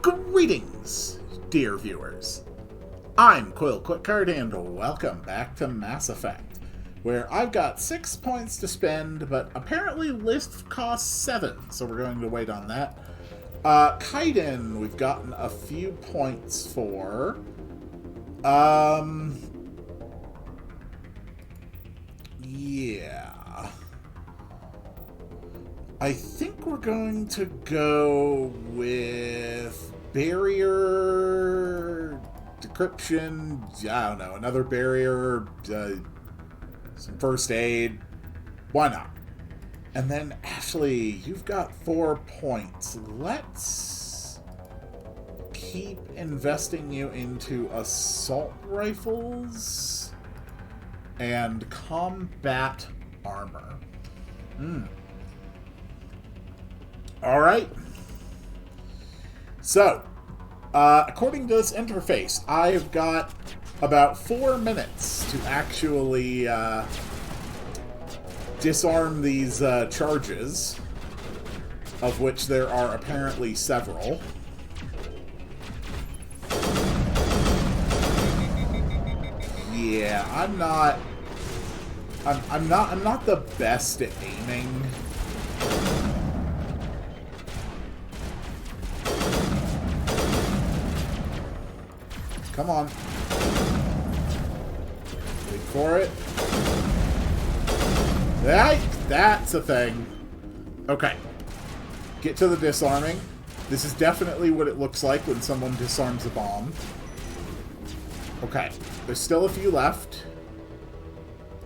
Greetings, dear viewers. I'm Quill Quickcard, and welcome back to Mass Effect, where I've got 6 points to spend, but apparently list costs 7, so we're going to wait on that. Kaiden, we've gotten a few points for. Yeah. I think we're going to go with barrier decryption. I don't know, another barrier, some first aid. Why not? And then, Ashley, you've got 4 points. Let's keep investing you into assault rifles and combat armor. Alright. So, according to this interface, I've got about 4 minutes to actually disarm these charges, of which there are apparently several. Yeah, I'm not the best at aiming. Come on. Wait for it. That's a thing. Okay. Get to the disarming. This is definitely what it looks like when someone disarms a bomb. Okay. There's still a few left.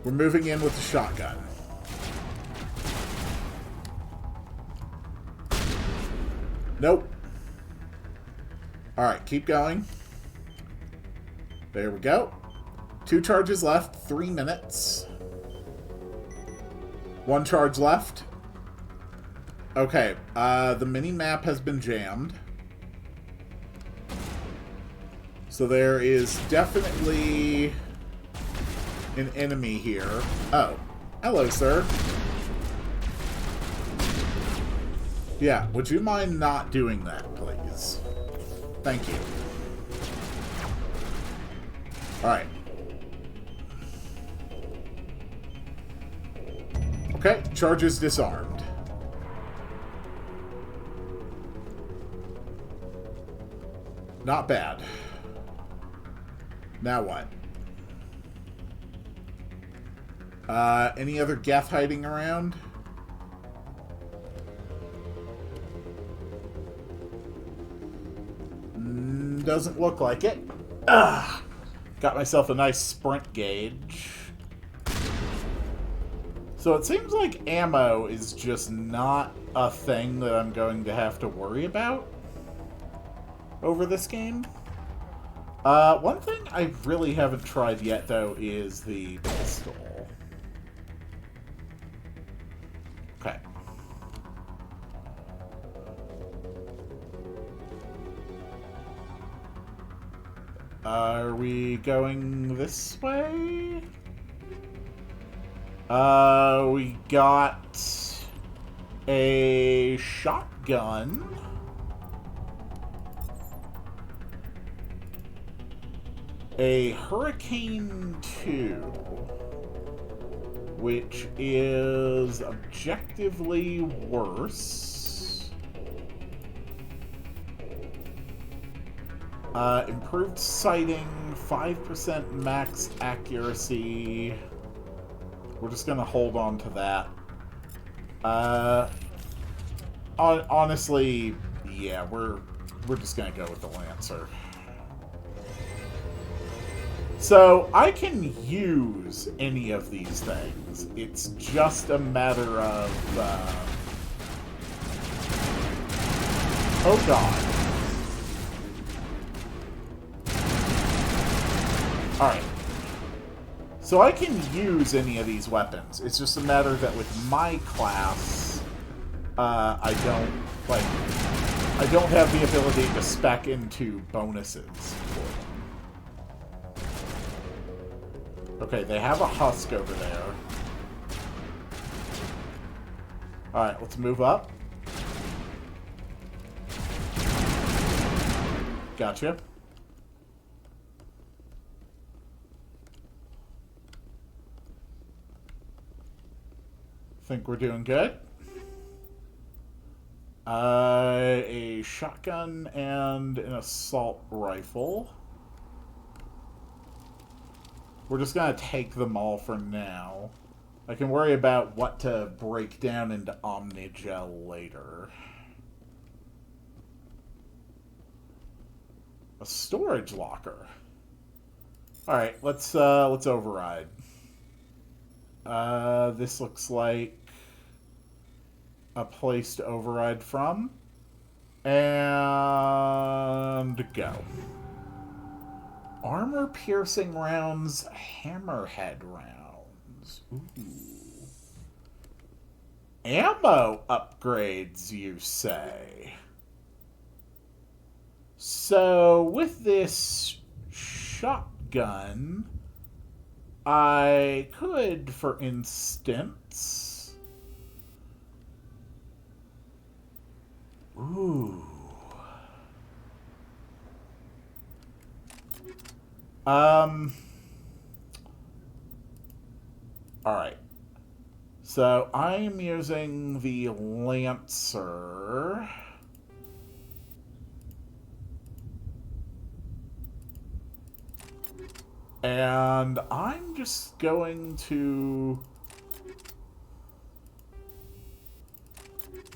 We're moving in with the shotgun. Nope. Alright, keep going. There we go. 2 charges left, 3 minutes. 1 charge left. Okay, the mini-map has been jammed. So there is definitely an enemy here. Oh, hello, sir. Yeah, would you mind not doing that, please? Thank you. Alright. Okay, charges disarmed. Not bad. Now what? Any other Geth hiding around? Doesn't look like it. Ugh. Got myself a nice sprint gauge. So it seems like ammo is just not a thing that I'm going to have to worry about over this game. One thing I really haven't tried yet, though, is the pistol. Okay. Are we going this way? We got a shotgun. A Hurricane 2, which is objectively worse. Improved sighting, 5% max accuracy. We're just gonna hold on to that. Honestly, yeah, we're just gonna go with the Lancer. So, I can use any of these things. It's just a matter of, oh god. Alright. So I can use any of these weapons. It's just a matter that with my class, I don't have the ability to spec into bonuses for them. Okay, they have a husk over there. Alright, let's move up. gotcha. Think we're doing good. A shotgun and an assault rifle. We're just gonna take them all for now. I can worry about what to break down into Omnigel later. A storage locker. Alright, let's override. This looks like a place to override from. And go. Armor-piercing rounds, hammerhead rounds. Ooh. Ammo upgrades, you say? So, with this shotgun, I could, for instance... Ooh. Alright. So, I'm using the Lancer. And I'm just going to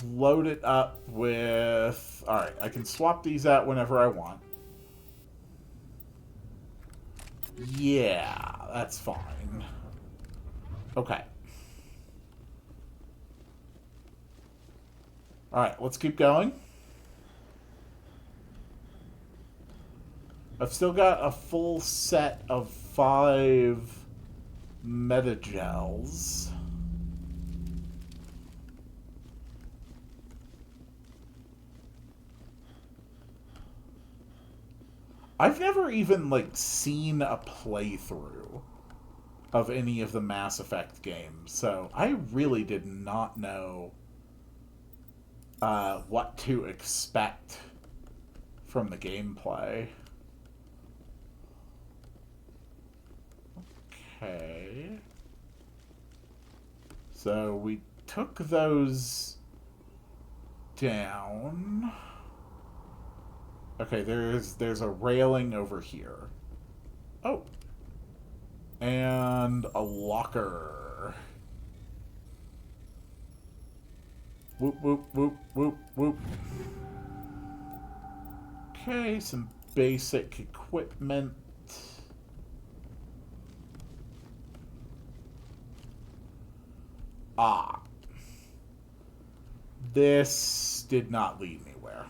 load it up with... Alright, I can swap these out whenever I want. Yeah, that's fine. Okay. Alright, let's keep going. I've still got a full set of 5 metagels. I've never even, like, seen a playthrough of any of the Mass Effect games, so I really did not know what to expect from the gameplay. Okay. So we took those down. Okay, there's a railing over here. Oh. And a locker. Whoop, whoop, whoop, whoop, whoop. Okay, some basic equipment. Ah. This did not lead anywhere.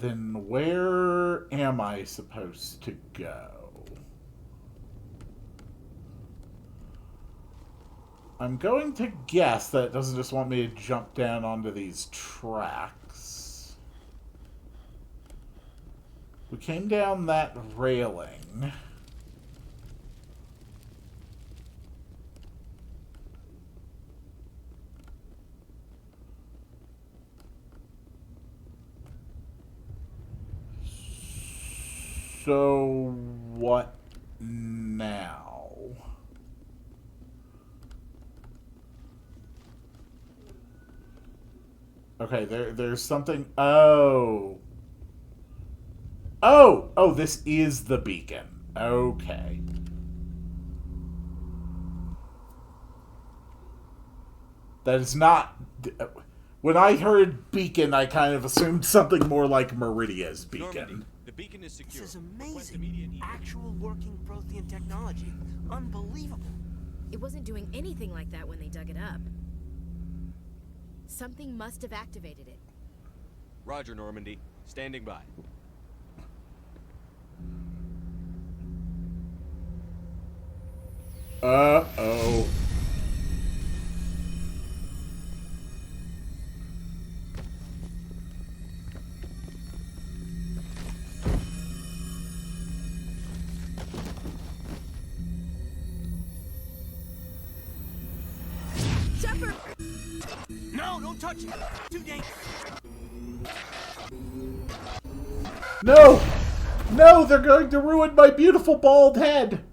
Then where am I supposed to go? I'm going to guess that it doesn't just want me to jump down onto these tracks. We came down that railing. So, what now? Okay, there's something... Oh. Oh, this is the beacon. Okay. That is not... When I heard beacon, I kind of assumed something more like Meridia's beacon. Normandy, the beacon is secure. This is amazing. Actual working Prothean technology. Unbelievable. It wasn't doing anything like that when they dug it up. Something must have activated it. Roger, Normandy. Standing by. Uh-oh. Shepard! No, don't touch it. Too dangerous. No! No, they're going to ruin my beautiful bald head!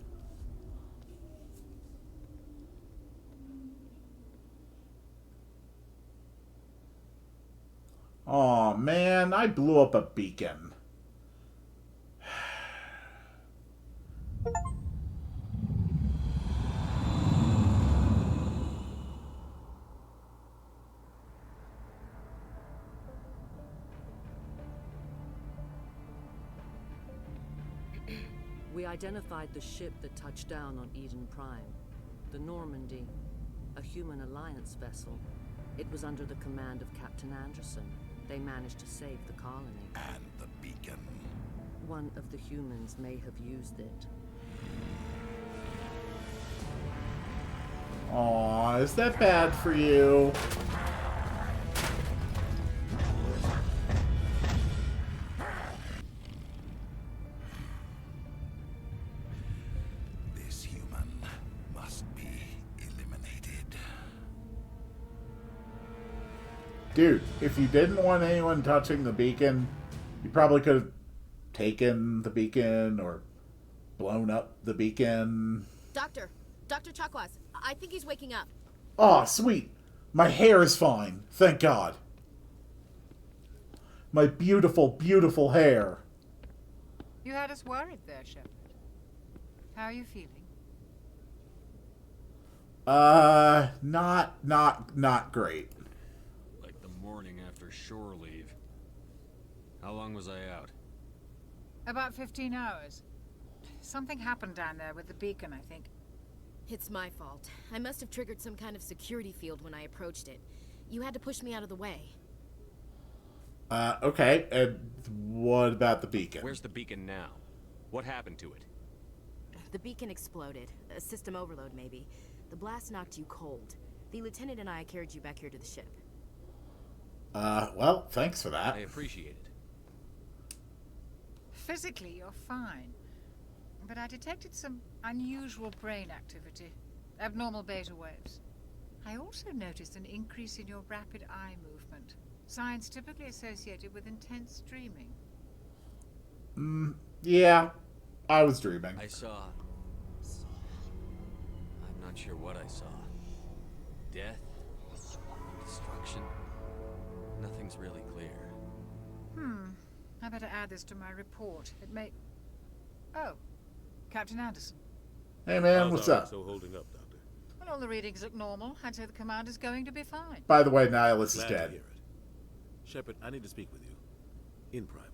Aw, man, I blew up a beacon. We identified the ship that touched down on Eden Prime. The Normandy. A human alliance vessel. It was under the command of Captain Anderson. They managed to save the colony. And the beacon. One of the humans may have used it. Aw, is that bad for you? This human must be eliminated. Dude, if you didn't want anyone touching the beacon, you probably could have taken the beacon or blown up the beacon. Doctor! Dr. Chakwas, I think he's waking up. Aw, sweet. My hair is fine. Thank God. My beautiful, beautiful hair. You had us worried there, Shepard. How are you feeling? Not great. Like the morning after shore leave. How long was I out? About 15 hours. Something happened down there with the beacon, I think. It's my fault. I must have triggered some kind of security field when I approached it. You had to push me out of the way. Okay, and what about the beacon? Where's the beacon now? What happened to it? The beacon exploded. A system overload, maybe. The blast knocked you cold. The lieutenant and I carried you back here to the ship. Well, thanks for that. I appreciate it. Physically, you're fine. But I detected some unusual brain activity. Abnormal beta waves. I also noticed an increase in your rapid eye movement. Signs typically associated with intense dreaming. Yeah, I was dreaming. I saw... I'm not sure what I saw. Death? Destruction? Nothing's really clear. I better add this to my report. It may... Oh, Captain Anderson. Hey man, what's up? So holding up, Doctor. Well, all the readings look normal. I'd say the commander's going to be fine. By the way, Nihilus is Glad to dead. hear it. Shepard, I need to speak with you. In private.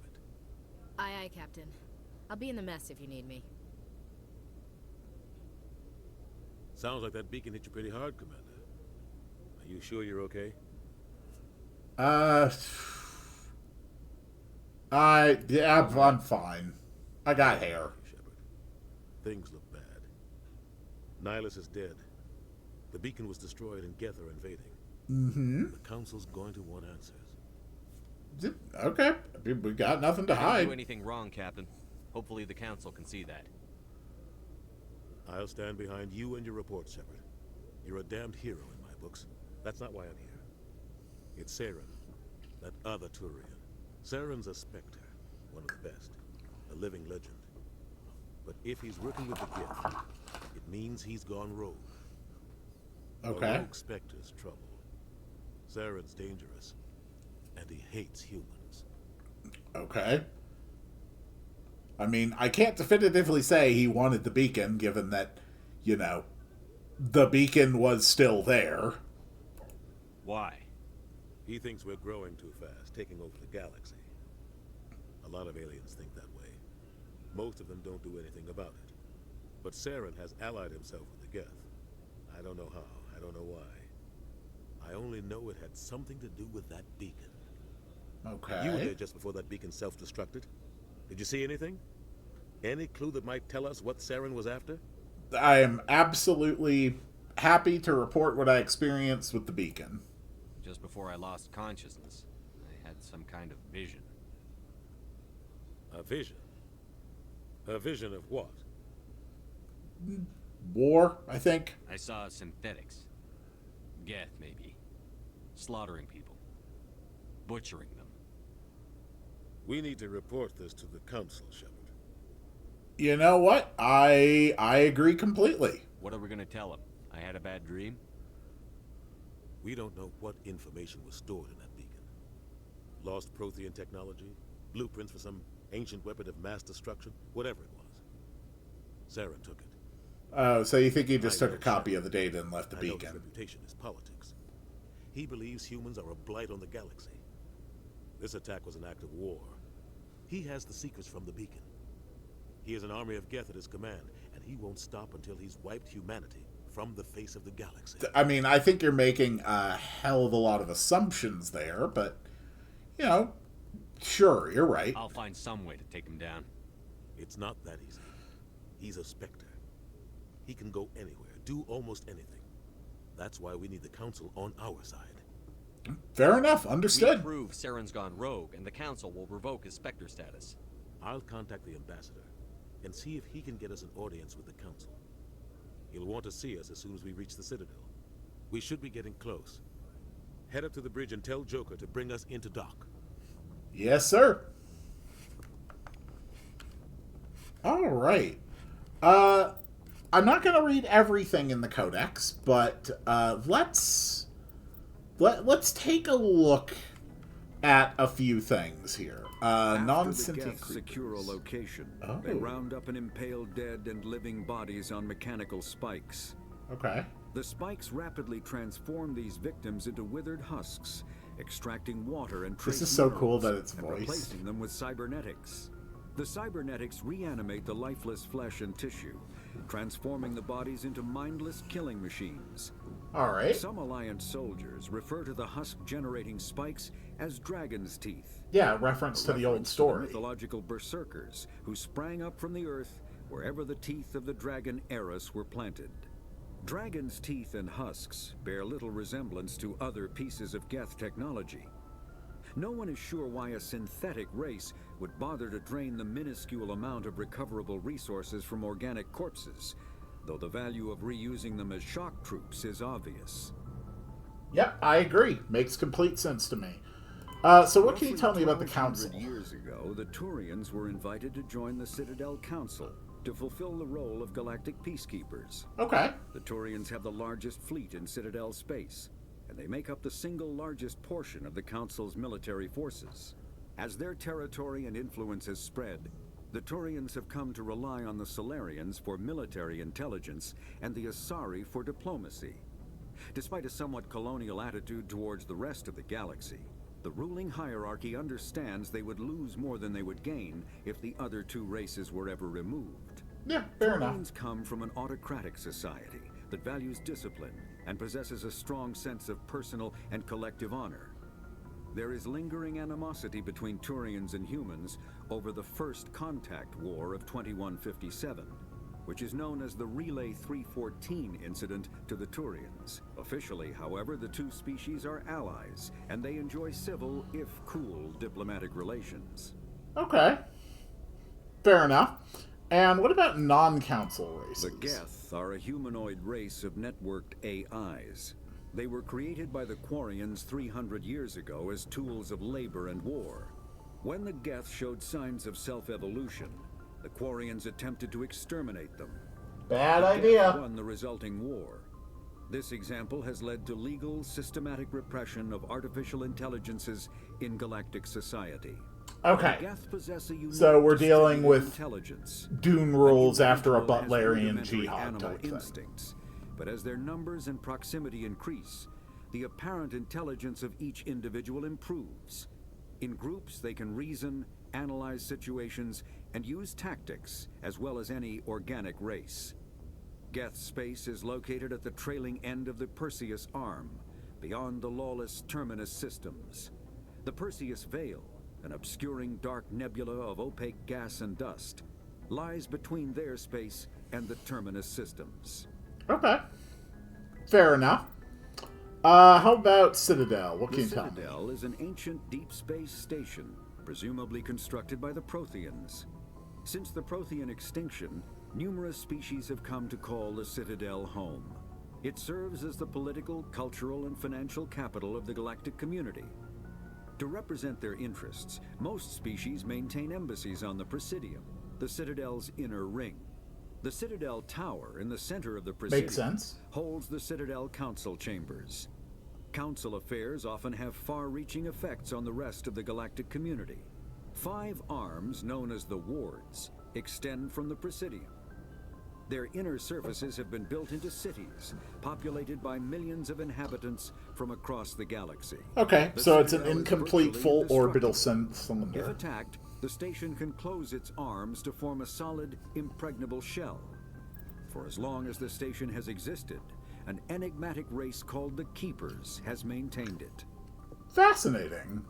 Aye, aye, Captain. I'll be in the mess if you need me. Sounds like that beacon hit you pretty hard, Commander. Are you sure you're okay? Yeah, I'm fine. I got hair. Shepard. Things look bad. Nihilus is dead. The beacon was destroyed and Geth are invading. Mm-hmm. The Council's going to want answers. Okay. I mean, we got nothing to I didn't hide. do anything wrong, Captain. Hopefully the Council can see that. I'll stand behind you and your report, Shepard. You're a damned hero in my books. That's not why I'm here. It's Saren, that other Turian. Saren's a Spectre, one of the best, a living legend. But if he's working with the Geth, it means he's gone rogue. Okay. A rogue Spectre's trouble. Saren's dangerous, and he hates humans. Okay. I mean, I can't definitively say he wanted the beacon, given that, you know, the beacon was still there. Why? He thinks we're growing too fast, taking over the galaxy. A lot of aliens think that way. Most of them don't do anything about it. But Saren has allied himself with the Geth. I don't know how, I don't know why. I only know it had something to do with that beacon. Okay. You were there just before that beacon self-destructed. Did you see anything? Any clue that might tell us what Saren was after? I am absolutely happy to report what I experienced with the beacon. Just before I lost consciousness, I had some kind of vision. A vision? A vision of what? War, I think. I saw synthetics. Geth, maybe. Slaughtering people. Butchering them. We need to report this to the Council, Shepard. You know what? I agree completely. What are we gonna tell him? I had a bad dream? We don't know what information was stored in that beacon. Lost Prothean technology, blueprints for some ancient weapon of mass destruction, whatever it was. Saren took it. Oh, so you think he just I took a know copy Shepard. of the data and left the I know his beacon? reputation is politics. He believes humans are a blight on the galaxy. This attack was an act of war. He has the secrets from the beacon. He has an army of Geth at his command, and he won't stop until he's wiped humanity from the face of the galaxy. I mean, I think you're making a hell of a lot of assumptions there, but, you know, sure, you're right. I'll find some way to take him down. It's not that easy. He's a Spectre. He can go anywhere, do almost anything. That's why we need the Council on our side. Fair enough, We understood. prove Saren's gone rogue, and the Council will revoke his Spectre status. I'll contact the Ambassador and see if he can get us an audience with the Council. He'll want to see us as soon as we reach the Citadel. We should be getting close. Head up to the bridge and tell Joker to bring us into dock. Yes, sir. All right. I'm not going to read everything in the Codex, but let's take a look at a few things here. After the Non-sentient Geth secure a creatures. location, Oh. they round up and impale dead and living bodies on mechanical spikes. Okay. The spikes rapidly transform these victims into withered husks, extracting water and trace This is so minerals cool that it's and voiced. replacing them with cybernetics. The cybernetics reanimate the lifeless flesh and tissue, transforming the bodies into mindless killing machines. All right. Some Alliance soldiers refer to the husk-generating spikes as dragon's teeth. Yeah, reference to A the old reference to story. mythological berserkers who sprang up from the earth wherever the teeth of the dragon Eris were planted. Dragon's teeth and husks bear little resemblance to other pieces of Geth technology. No one is sure why a synthetic race would bother to drain the minuscule amount of recoverable resources from organic corpses, though the value of reusing them as shock troops is obvious. Yep, I agree. Makes complete sense to me. So what can you Roughly tell me about the 1200 Council? years ago, the Turians were invited to join the Citadel Council to fulfill the role of galactic peacekeepers. Okay. The Turians have the largest fleet in Citadel space, and they make up the single largest portion of the Council's military forces. As their territory and influence has spread, the Turians have come to rely on the Solarians for military intelligence and the Asari for diplomacy. Despite a somewhat colonial attitude towards the rest of the galaxy, the ruling hierarchy understands they would lose more than they would gain if the other two races were ever removed. Yeah, fair enough. Turians come from an autocratic society that values discipline and possesses a strong sense of personal and collective honor. There is lingering animosity between Turians and humans over the First Contact War of 2157, which is known as the Relay 314 incident to the Turians. Officially, however, the two species are allies, and they enjoy civil, if cool, diplomatic relations. Okay. Fair enough. And what about non-council races? The Geth are a humanoid race of networked AIs. They were created by the Quarians 300 years ago as tools of labor and war. When the Geth showed signs of self-evolution, the Quarians attempted to exterminate them. Bad The Geth idea. won the resulting war. This example has led to legal, systematic repression of artificial intelligences in galactic society. Okay. The Geth possess a unique So we're dealing distributed with intelligence. Dune rules after a Individual has Butlerian rudimentary jihad animal type thing. instincts, but as their numbers and proximity increase, the apparent intelligence of each individual improves. In groups, they can reason, analyze situations, and use tactics, as well as any organic race. Geth space is located at the trailing end of the Perseus Arm, beyond the lawless Terminus systems. The Perseus Veil, an obscuring dark nebula of opaque gas and dust, lies between their space and the Terminus systems. Okay. Fair enough. How about Citadel? What can The you tell me? Citadel is an ancient deep space station, presumably constructed by the Protheans. Since the Prothean extinction, numerous species have come to call the Citadel home. It serves as the political, cultural, and financial capital of the galactic community. To represent their interests, most species maintain embassies on the Presidium, the Citadel's inner ring. The Citadel Tower in the center of the Presidium holds the Citadel Council Chambers. Council affairs often have far-reaching effects on the rest of the galactic community. 5 arms, known as the Wards, extend from the Presidium. Their inner surfaces have been built into cities, populated by millions of inhabitants from across the galaxy. Okay, so it's an incomplete full orbital cylinder. If attacked, the station can close its arms to form a solid, impregnable shell. For as long as the station has existed, an enigmatic race called the Keepers has maintained it. Fascinating.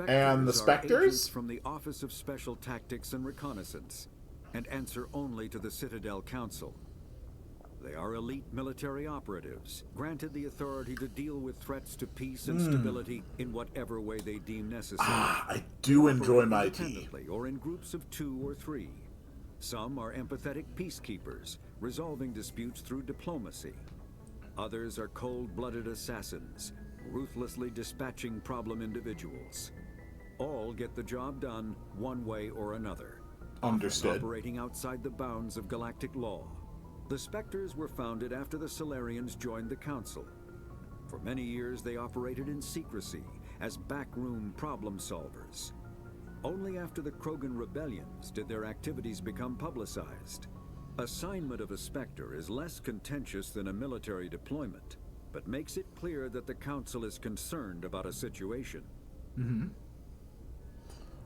And the Spectres? Are agents from the Office of Special Tactics and Reconnaissance, and answer only to the Citadel Council. They are elite military operatives, granted the authority to deal with threats to peace and stability in whatever way they deem necessary. I do enjoy my tea. Independently or in groups of 2 or 3. Some are empathetic peacekeepers, resolving disputes through diplomacy. Others are cold-blooded assassins, ruthlessly dispatching problem individuals. All get the job done one way or another. Understood. Operating outside the bounds of galactic law. The Spectres were founded after the Solarians joined the Council. For many years they operated in secrecy as backroom problem solvers. Only after the Krogan rebellions did their activities become publicized. Assignment of a Spectre is less contentious than a military deployment, but makes it clear that the Council is concerned about a situation.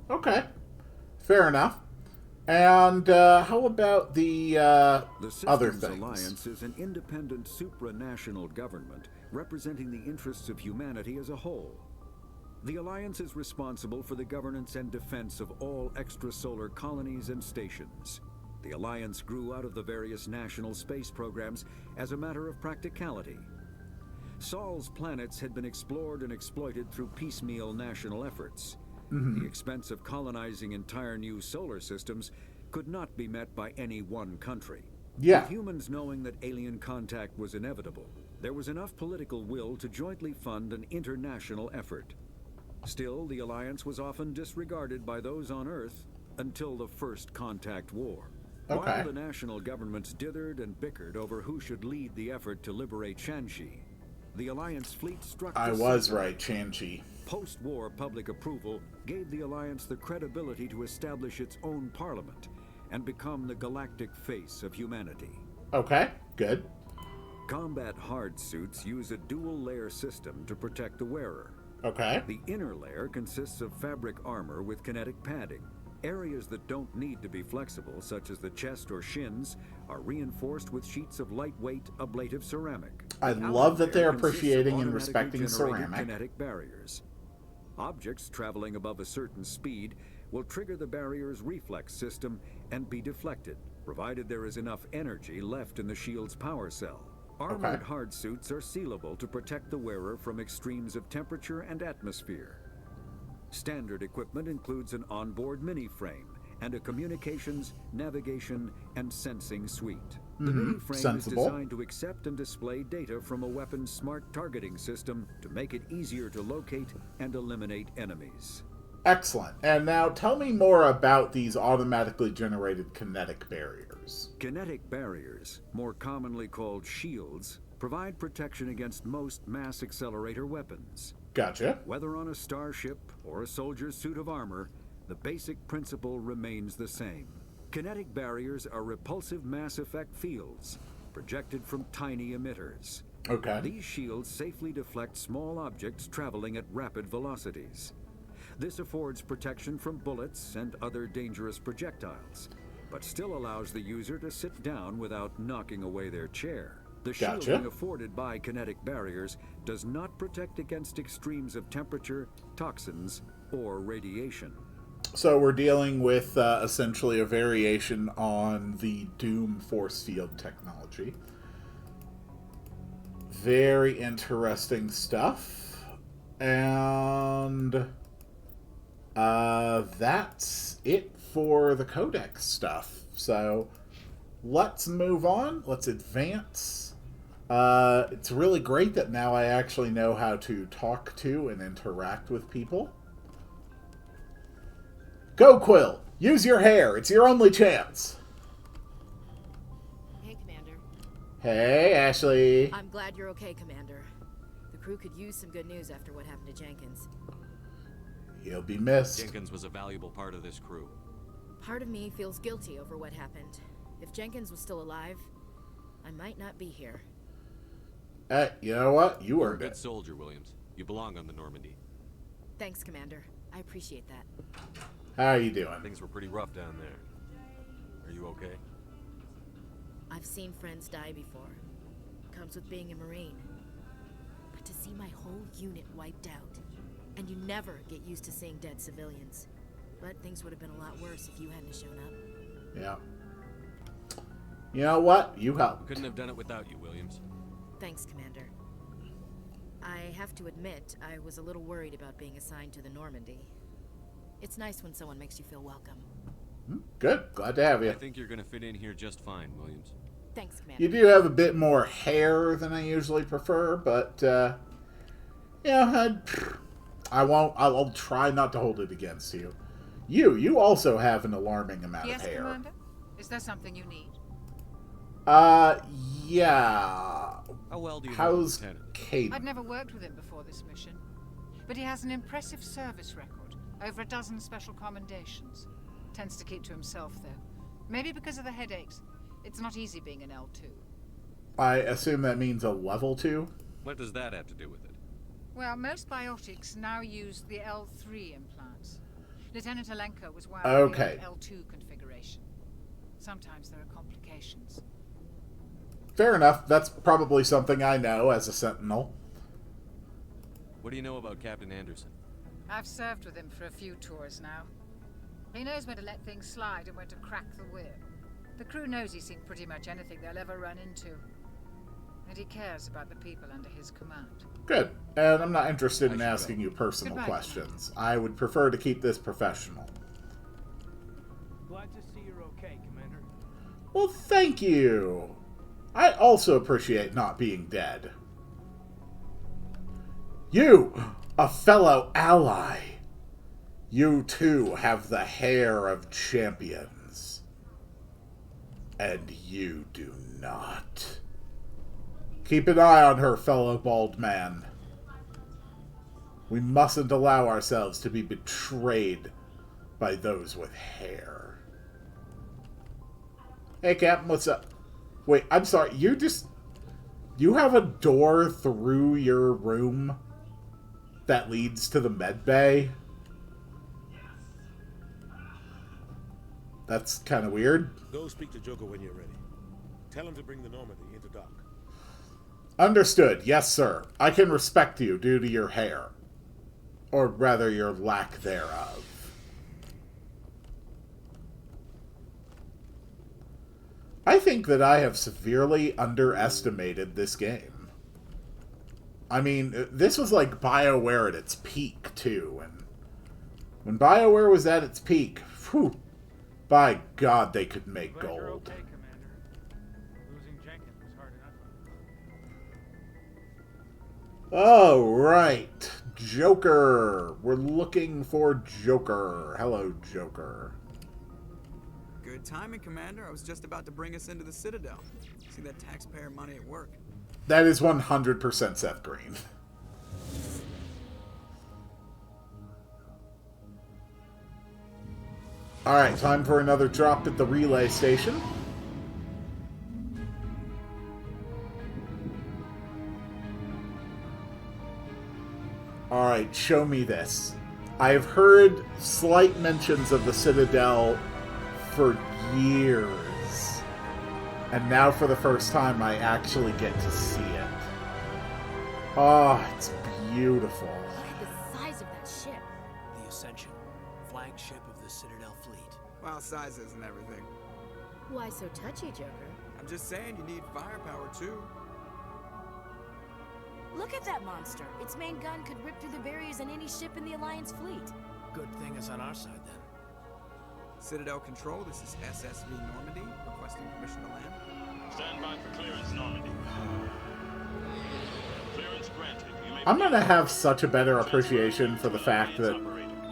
Okay. Fair enough. And how about the other things? Alliance is an independent supranational government representing the interests of humanity as a whole. The Alliance is responsible for the governance and defense of all extrasolar colonies and stations. The Alliance grew out of the various national space programs as a matter of practicality. Sol's planets had been explored and exploited through piecemeal national efforts. The expense of colonizing entire new solar systems could not be met by any one country. With humans knowing that alien contact was inevitable, there was enough political will to jointly fund an international effort. Still, the Alliance was often disregarded by those on Earth until the First Contact War. While the national governments dithered and bickered over who should lead the effort to liberate Shanxi, the Alliance fleet struck I was right, Shanxi. Post-war public approval gave the Alliance the credibility to establish its own parliament and become the galactic face of humanity. Okay, good. Combat hard suits use a dual-layer system to protect the wearer. Okay. The inner layer consists of fabric armor with kinetic padding. Areas that don't need to be flexible, such as the chest or shins, are reinforced with sheets of lightweight ablative ceramic. I love that they're appreciating and respecting ceramic. Kinetic barriers. Objects traveling above a certain speed will trigger the barrier's reflex system and be deflected, provided there is enough energy left in the shield's power cell. Armored hard suits are sealable to protect the wearer from extremes of temperature and atmosphere. Standard equipment includes an onboard mini-frame and a communications, navigation, and sensing suite. The mini-frame is designed to accept and display data from a weapon's smart targeting system to make it easier to locate and eliminate enemies. Excellent. And now tell me more about these automatically generated kinetic barriers. Kinetic barriers, more commonly called shields, provide protection against most mass accelerator weapons. Gotcha. Whether on a starship or a soldier's suit of armor, the basic principle remains the same. Kinetic barriers are repulsive mass effect fields, projected from tiny emitters. These shields safely deflect small objects traveling at rapid velocities. This affords protection from bullets and other dangerous projectiles, but still allows the user to sit down without knocking away their chair. The shielding afforded by kinetic barriers does not protect against extremes of temperature, toxins, or radiation. So we're dealing with essentially a variation on the Doom force field technology. Very interesting stuff. And that's it for the Codex stuff. So let's move on. Let's advance. It's really great that now I actually know how to talk to and interact with people. Go, Quill! Use your hair! It's your only chance! Hey, Commander. Hey, Ashley. I'm glad you're okay, Commander. The crew could use some good news after what happened to Jenkins. He'll be missed. Jenkins was a valuable part of this crew. Part of me feels guilty over what happened. If Jenkins was still alive, I might not be here. Hey, you know what? You You're a earned good it. soldier, Williams. You belong on the Normandy. Thanks, Commander. I appreciate that. How are you doing? Things were pretty rough down there. Are you okay? I've seen friends die before. Comes with being a Marine. But to see my whole unit wiped out, and you never get used to seeing dead civilians. But things would have been a lot worse if you hadn't shown up. Yeah. You know what? You helped. Couldn't have done it without you, Williams. Thanks, Commander. I have to admit, I was a little worried about being assigned to the Normandy. It's nice when someone makes you feel welcome. Good. Glad to have you. I think you're gonna fit in here just fine, Williams. Thanks, Commander. You do have a bit more hair than I usually prefer, but, yeah, I won't. I'll try not to hold it against you. You also have an alarming amount Yes, of hair. Commander? Is there something you need? Yeah. How well do you know How's the Lieutenant? Caden? I'd never worked with him before this mission, but he has an impressive service record. Over a dozen special commendations. Tends to keep to himself, though. Maybe because of the headaches. It's not easy being an L2. I assume that means a level 2? What does that have to do with it? Well, most biotics now use the L3 implants. Lieutenant Alenko was wound Okay. in the L2 configuration. Sometimes there are complications. Fair enough. That's probably something I know as a Sentinel. What do you know about Captain Anderson? I've served with him for a few tours now. He knows when to let things slide and when to crack the whip. The crew knows he's seen pretty much anything they'll ever run into. And he cares about the people under his command. Good. And I'm not interested in I should asking you personal Goodbye, questions. I would prefer to keep this professional. Glad to see you're okay, Commander. Well, thank you. I also appreciate not being dead. You, a fellow ally. You too have the hair of champions. And you do not. Keep an eye on her, fellow bald man. We mustn't allow ourselves to be betrayed by those with hair. Hey, Captain, what's up? Wait, I'm sorry, you have a door through your room that leads to the med bay? That's kind of weird. Go speak to Joker when you're ready. Tell him to bring the Normandy into dock. Understood. Yes, sir. I can respect you due to your hair. Or rather, your lack thereof. I think that I have severely underestimated this game. I mean, this was like BioWare at its peak, too. And when BioWare was at its peak, whew, by God, they could make Glad you're gold. okay, Commander. Losing Jenkins was hard enough. All right, Joker. We're looking for Joker. Hello, Joker. Good timing, Commander. I was just about to bring us into the Citadel. See that taxpayer money at work. That is 100% Seth Green. All right, time for another drop at the relay station. All right, show me this. I have heard slight mentions of the Citadel for years. And now for the first time, I actually get to see it. Oh, it's beautiful. Look at the size of that ship. The Ascension, flagship of the Citadel fleet. Well, size isn't everything. Why so touchy, Joker? I'm just saying you need firepower, too. Look at that monster. Its main gun could rip through the barriers in any ship in the Alliance fleet. Good thing it's on our side, then. Citadel Control, this is SSV Normandy, requesting permission to land. Stand by for clearance, Normandy. I'm gonna have such a better appreciation for the fact that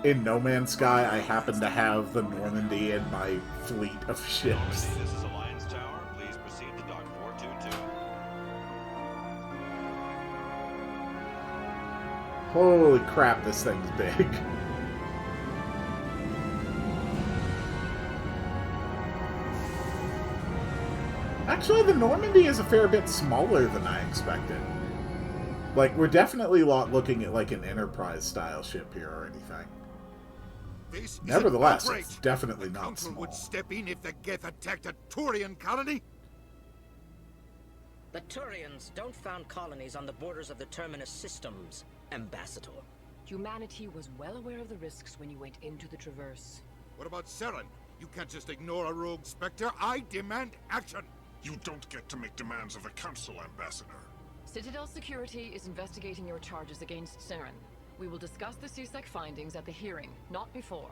in No Man's Sky I happen to have the Normandy in my fleet of ships. This is Alliance Tower. Please proceed to Dock 422. Holy crap, this thing's big. Actually, the Normandy is a fair bit smaller than I expected. Like, we're definitely not looking at, like, an Enterprise-style ship here or anything. This Nevertheless, is an it's outrage. definitely The not Council small. would step in if the Geth attacked a Turian colony? The Turians don't found colonies on the borders of the Terminus systems, Ambassador. Humanity was well aware of the risks when you went into the Traverse. What about Saren? You can't just ignore a rogue Spectre. I demand action! You don't get to make demands of the Council, Ambassador. Citadel Security is investigating your charges against Saren. We will discuss the CSEC findings at the hearing, not before.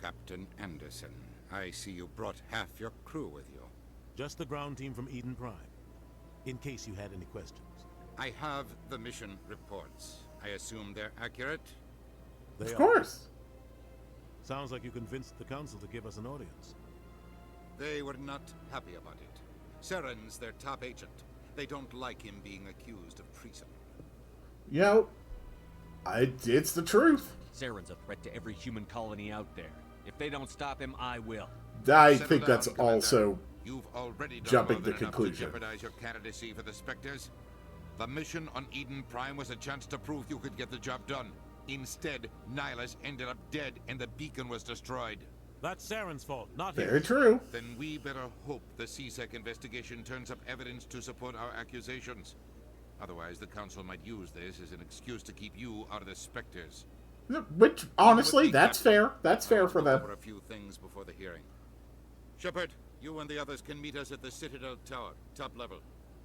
Captain Anderson, I see you brought half your crew with you. Just the ground team from Eden Prime, in case you had any questions. I have the mission reports. I assume they're accurate? They Of are. course. Sounds like you convinced the Council to give us an audience. They were not happy about it. Saren's their top agent. They don't like him being accused of treason. You know, it's the truth. Saren's a threat to every human colony out there. If they don't stop him, I will. I Settle think down, that's Commander. also You've already done jumping more to than enough conclusion. to jeopardize your candidacy for the Spectres. The mission on Eden Prime was a chance to prove you could get the job done. Instead, Nihilus ended up dead and the beacon was destroyed. That's Saren's fault, not Very his. true. Then we better hope the CSEC investigation turns up evidence to support our accusations. Otherwise, the Council might use this as an excuse to keep you out of the Spectres. Which, honestly, that's fair. That's fair for them. Over a few things before the hearing. Shepard, you and the others can meet us at the Citadel Tower, top level.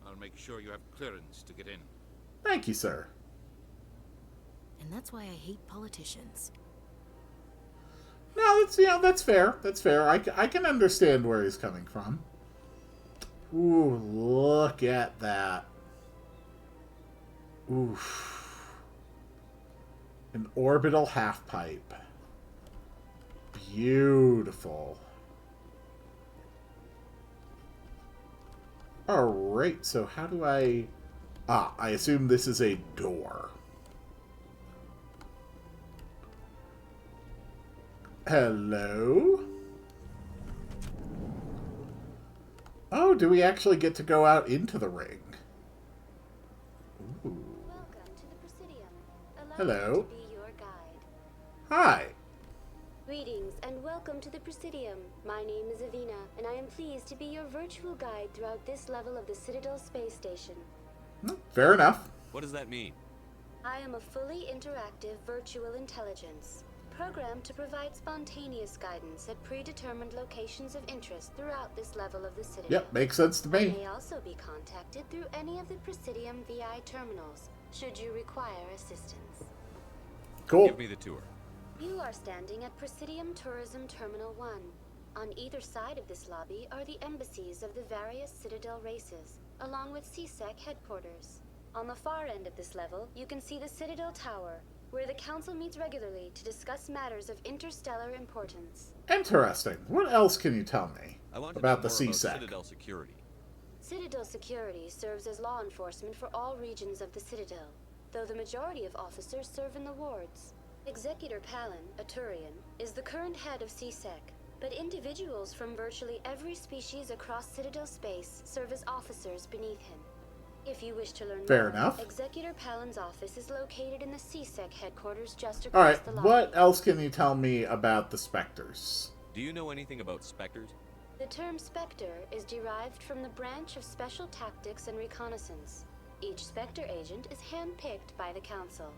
I'll make sure you have clearance to get in. Thank you, sir. And that's why I hate politicians. No, that's fair. That's fair. I can understand where he's coming from. Ooh, look at that. Oof. An orbital half-pipe. Beautiful. Alright, so how do I... I assume this is a door. Hello? Oh, do we actually get to go out into the ring? Ooh. Welcome to the Presidium. Allow Hello. me to be your guide. Hi. Greetings and welcome to the Presidium. My name is Avina, and I am pleased to be your virtual guide throughout this level of the Citadel space station. Fair enough. What does that mean? I am a fully interactive virtual intelligence, programmed to provide spontaneous guidance at predetermined locations of interest throughout this level of the Citadel. Yep, makes sense to I me. may also be contacted through any of the Presidium VI terminals, should you require assistance. Cool. Give me the tour. You are standing at Presidium Tourism Terminal 1. On either side of this lobby are the embassies of the various Citadel races, along with CSEC headquarters. On the far end of this level, you can see the Citadel Tower, where the Council meets regularly to discuss matters of interstellar importance. Interesting. What else can you tell me I want to about know the more about CSEC? Citadel security. Citadel Security serves as law enforcement for all regions of the Citadel, though the majority of officers serve in the wards. Executor Palin, a Turian, is the current head of CSEC, but individuals from virtually every species across Citadel space serve as officers beneath him. If you wish to learn Fair more, enough. Executor Palin's office is located in the CSEC headquarters just across Alright, the lobby. what else can you tell me about the Spectres? Do you know anything about Spectres? The term Spectre is derived from the branch of Special Tactics and Reconnaissance. Each Spectre agent is handpicked by the Council.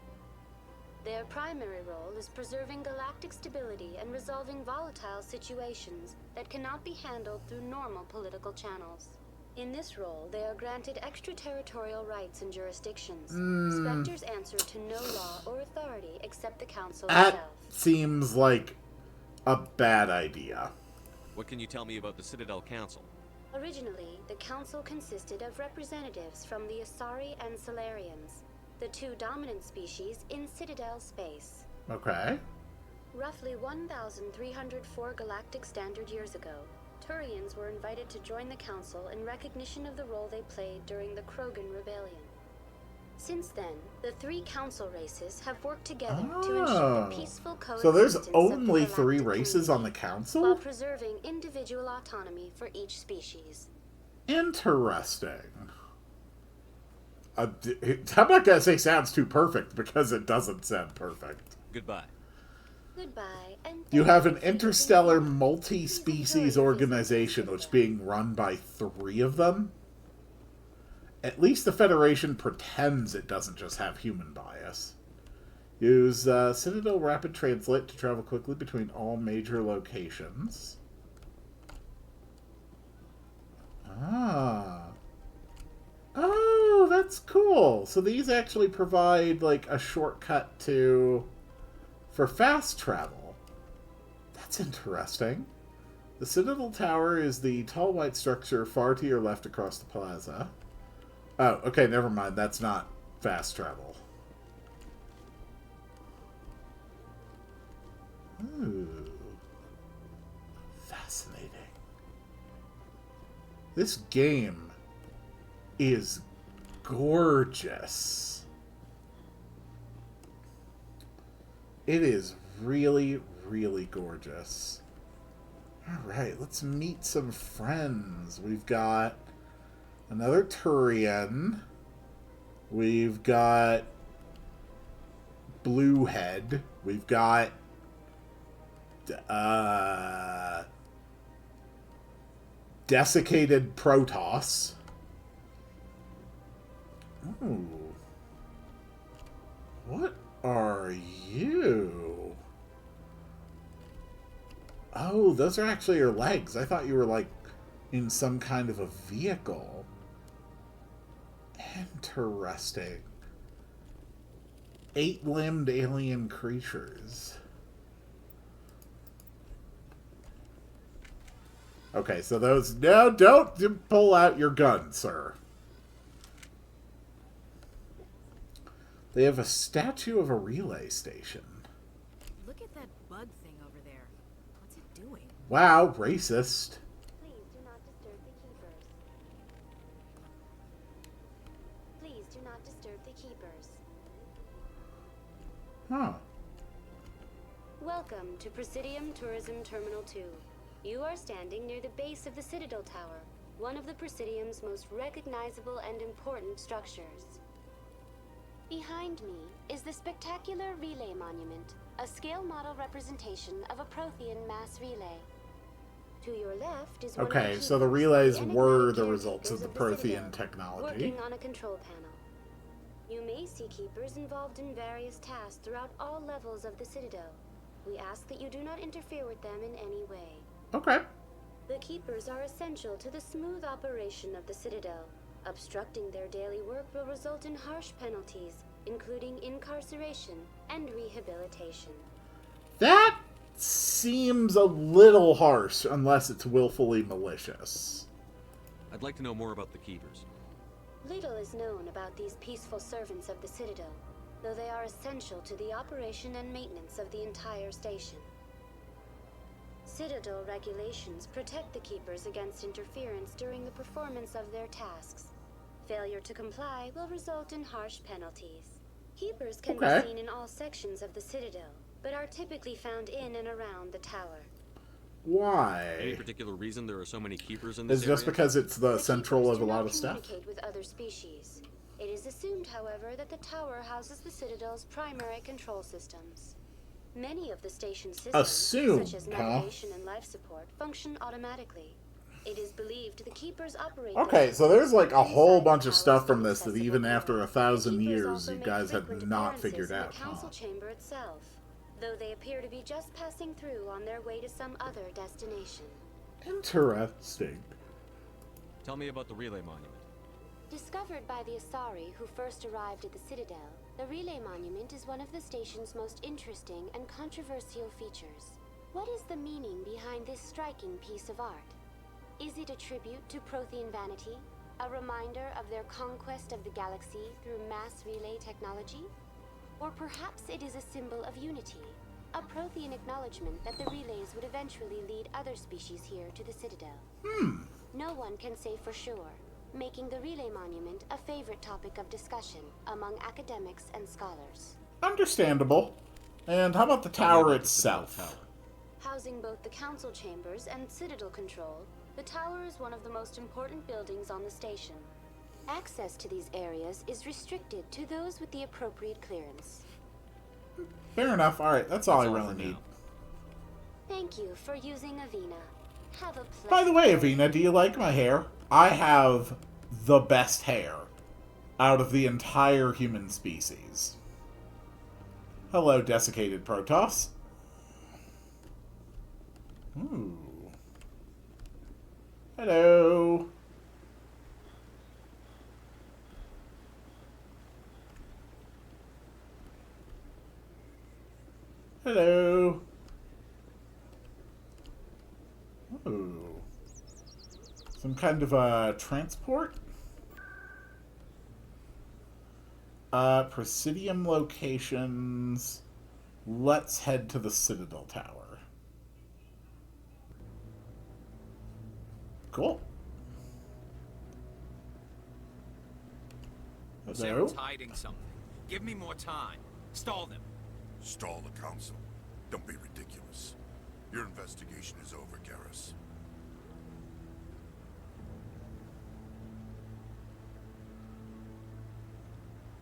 Their primary role is preserving galactic stability and resolving volatile situations that cannot be handled through normal political channels. In this role, they are granted extraterritorial rights and jurisdictions. Spectres answer to no law or authority except the Council That itself. seems like a bad idea. What can you tell me about the Citadel Council? Originally, the Council consisted of representatives from the Asari and Solarians, the two dominant species in Citadel space. Okay. Roughly 1,304 galactic standard years ago, Turians were invited to join the Council in recognition of the role they played during the Krogan Rebellion. Since then, the three Council races have worked together to ensure the peaceful coexistence So there's of the only 3 galactic races on the community, Council? while preserving individual autonomy for each species. Interesting. I'm not gonna say sounds too perfect, because it doesn't sound perfect. Goodbye. Goodbye, and You have an interstellar multi-species organization which is being run by 3 of them. At least the Federation pretends it doesn't just have human bias. Use Citadel Rapid Translate to travel quickly between all major locations. Ah. Oh, that's cool. So these actually provide, like, a shortcut for fast travel. That's interesting. The Citadel Tower is the tall white structure far to your left across the plaza. Oh, okay, never mind. That's not fast travel. Ooh. Fascinating. This game is gorgeous. It is really, really gorgeous. Alright, let's meet some friends. We've got another Turian. We've got Bluehead. We've got desiccated Protoss. Ooh. What are you? Oh, those are actually your legs. I thought you were, like, in some kind of a vehicle. Interesting. 8-limbed alien creatures. Okay, so those... No, don't pull out your gun, sir. They have a statue of a relay station. Look at that bug thing over there. What's it doing? Wow, racist. Please do not disturb the keepers. Please do not disturb the keepers. Huh. Welcome to Presidium Tourism Terminal 2. You are standing near the base of the Citadel Tower, one of the Presidium's most recognizable and important structures. Behind me is the spectacular Relay Monument, a scale model representation of a Prothean mass relay. To your left is one of Okay, the so the keepers, relays enigmatic were the caretakers results of the Citadel, Prothean technology. working on a control panel. You may see keepers involved in various tasks throughout all levels of the Citadel. We ask that you do not interfere with them in any way. Okay. The keepers are essential to the smooth operation of the Citadel. Obstructing their daily work will result in harsh penalties, including incarceration and rehabilitation. That seems a little harsh, unless it's willfully malicious. I'd like to know more about the Keepers. Little is known about these peaceful servants of the Citadel, though they are essential to the operation and maintenance of the entire station. Citadel regulations protect the Keepers against interference during the performance of their tasks. Failure to comply will result in harsh penalties. Keepers can be seen in all sections of the Citadel, but are typically found in and around the tower. Why? Any particular reason there are so many Keepers in this It's just area? because it's the central of a lot of Keepers do stuff. not communicate with other species. It is assumed, however, that the tower houses the Citadel's primary control systems. Many of the station's systems, such as navigation and life support, function automatically. It is believed the Keepers operate... Okay, so there's like a whole bunch of stuff from this that even after 1,000 years you guys have not figured out, in the council chamber itself, though they appear to be just passing through on their way to some other destination. Interesting. Tell me about the Relay Monument. Discovered by the Asari who first arrived at the Citadel, the Relay Monument is one of the station's most interesting and controversial features. What is the meaning behind this striking piece of art? Is it a tribute to Prothean vanity? A reminder of their conquest of the galaxy through mass relay technology? Or perhaps it is a symbol of unity, a Prothean acknowledgement that the relays would eventually lead other species here to the Citadel. No one can say for sure, making the relay monument a favorite topic of discussion among academics and scholars. Understandable. And how about the tower itself? Housing both the council chambers and Citadel control, the tower is one of the most important buildings on the station. Access to these areas is restricted to those with the appropriate clearance. Fair enough. Alright, that's all I really need. Thank you for using Avina. Have a pleasant... By the way, Avina, do you like my hair? I have the best hair out of the entire human species. Hello, desiccated Protoss. Ooh. Hello. Hello. Ooh. Some kind of a transport? Presidium locations. Let's head to the Citadel Tower. Cool. Hello. Saren's hiding something. Give me more time. Stall them. Stall the council. Don't be ridiculous. Your investigation is over, Garrus.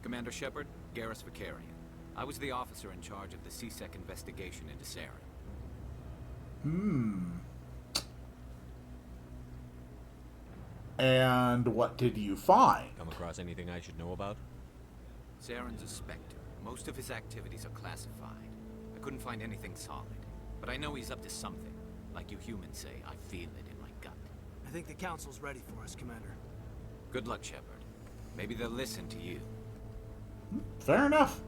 Commander Shepard, Garrus Vakarian. I was the officer in charge of the C-Sec investigation into Saren. And what did you find? Come across anything I should know about? Saren's a Spectre. Most of his activities are classified. I couldn't find anything solid. But I know he's up to something. Like you humans say, I feel it in my gut. I think the council's ready for us, Commander. Good luck, Shepard. Maybe they'll listen to you. Fair enough.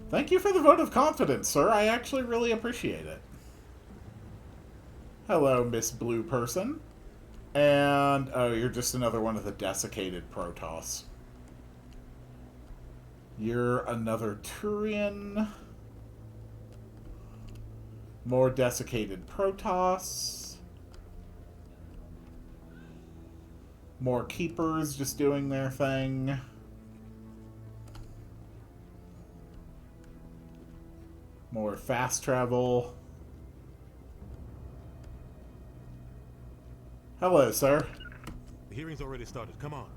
Thank you for the vote of confidence, sir. I actually really appreciate it. Hello, Miss Blue Person. And, oh, you're just another one of the desiccated Protoss. You're another Turian. More desiccated Protoss. More Keepers just doing their thing. More fast travel. Hello, sir. The hearing's already started. Come on.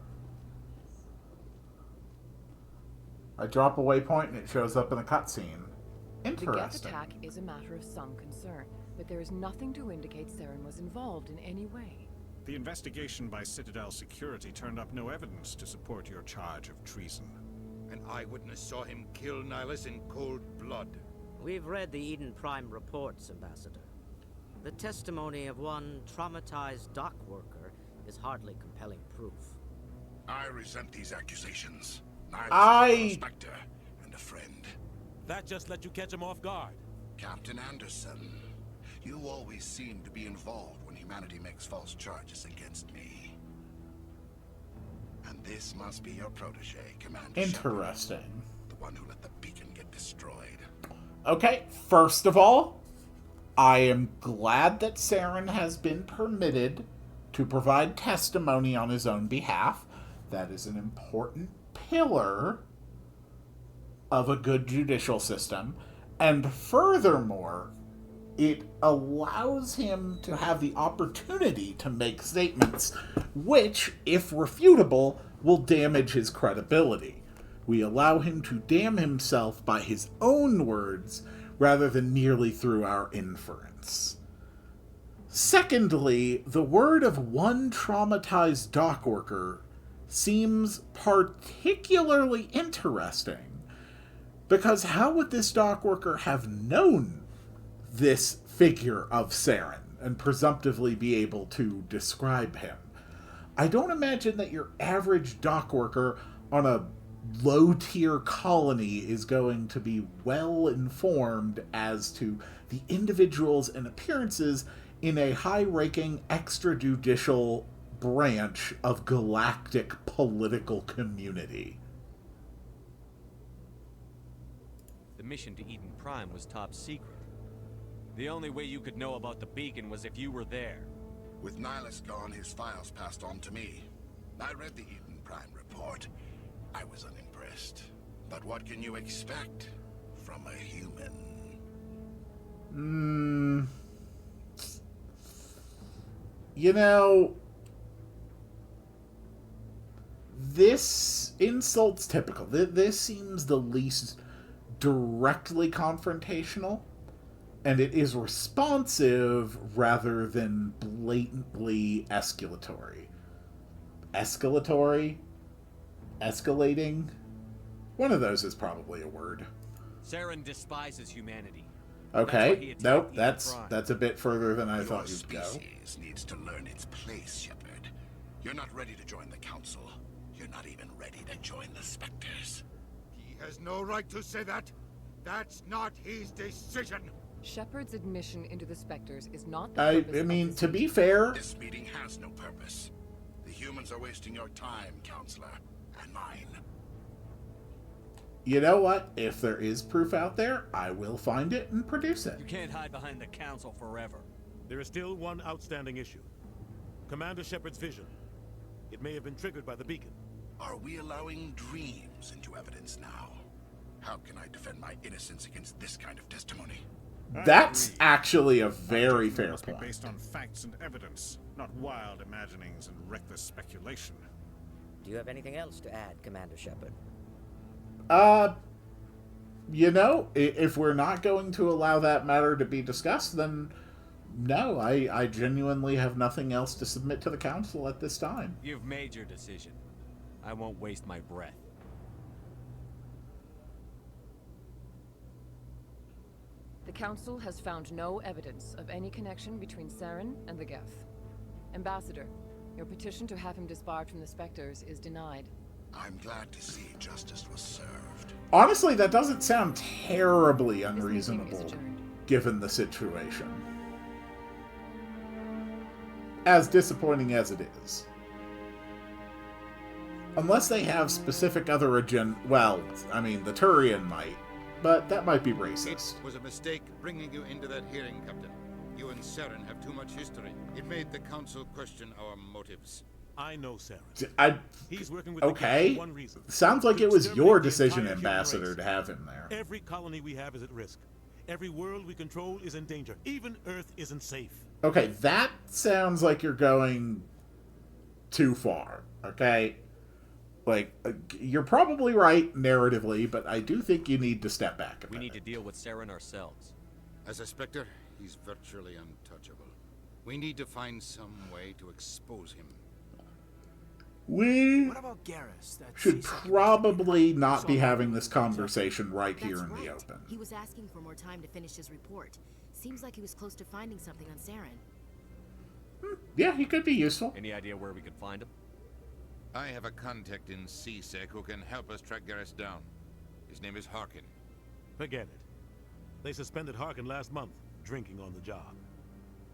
I drop a waypoint and it shows up in a cutscene. The Geth Interesting. attack is a matter of some concern, but there is nothing to indicate Saren was involved in any way. The investigation by Citadel Security turned up no evidence to support your charge of treason. An eyewitness saw him kill Nihilus in cold blood. We've read the Eden Prime reports, Ambassador. The testimony of one traumatized dock worker is hardly compelling proof. I resent these accusations. I... Spectre and a friend. That just let you catch him off guard. Captain Anderson, you always seem to be involved when humanity makes false charges against me. And this must be your protege, Commander Interesting. Shepard, the one who let the beacon get destroyed. Okay, first of all, I am glad that Saren has been permitted to provide testimony on his own behalf. That is an important pillar of a good judicial system. And furthermore, it allows him to have the opportunity to make statements which, if refutable, will damage his credibility. We allow him to damn himself by his own words rather than merely through our inference. Secondly, the word of one traumatized dock worker seems particularly interesting, because how would this dock worker have known this figure of Saren and presumptively be able to describe him? I don't imagine that your average dock worker on a low-tier colony is going to be well informed as to the individuals and appearances in a high-ranking extrajudicial branch of galactic political community. The mission to Eden Prime was top secret. The only way you could know about the beacon was if you were there. With Nihilus gone, his files passed on to me. I read the Eden Prime report. I was unimpressed. But what can you expect from a human? You know, this insult's typical. This seems the least directly confrontational, and it is responsive rather than blatantly escalatory. Escalatory? Escalating? One of those is probably a word. Saren despises humanity. Okay, nope, that's a bit further than I thought you'd go. Your species needs to learn its place, Shepard. You're not ready to join the Council. You're not even ready to join the Spectres. He has no right to say that. That's not his decision. Shepard's admission into the Spectres is not the I purpose mean, of to be fair... This meeting has no purpose. The humans are wasting your time, Counselor, and mine. You know what? If there is proof out there, I will find it and produce it. You can't hide behind the Council forever. There is still one outstanding issue. Commander Shepard's vision. It may have been triggered by the beacon. Are we allowing dreams into evidence now? How can I defend my innocence against this kind of testimony? That's actually a very fair must be point. based on facts and evidence, not wild imaginings and reckless speculation. Do you have anything else to add, Commander Shepard? You know, if we're not going to allow that matter to be discussed, then no, I genuinely have nothing else to submit to the Council at this time. You've made your decision. I won't waste my breath. The Council has found no evidence of any connection between Saren and the Geth. Ambassador, your petition to have him disbarred from the Spectres is denied. I'm glad to see justice was served. Honestly, that doesn't sound terribly unreasonable, given the situation. As disappointing as it is. Unless they have specific other agenda... Well, I mean, the Turian might, but that might be racist. It was a mistake bringing you into that hearing, Captain. You and Saren have too much history. It made the Council question our motives. I know Saren. He's working with the Geth Okay. for one reason. Sounds like To it was exterminate your the decision, entire human Ambassador, race. to have him there. Every colony we have is at risk. Every world we control is in danger. Even Earth isn't safe. Okay, that sounds like you're going too far, okay? Like, you're probably right narratively, but I do think you need to step back a We minute. need to deal with Saren ourselves. As a Spectre, he's virtually untouchable. We need to find some way to expose him. We What about Garrus? That should C-Sec probably not be having this conversation right here in the open. He was asking for more time to finish his report. Seems like he was close to finding something on Saren. Yeah, he could be useful. Any idea where we could find him? I have a contact in C-Sec who can help us track Garrus down. His name is Harkin. Forget it. They suspended Harkin last month, drinking on the job.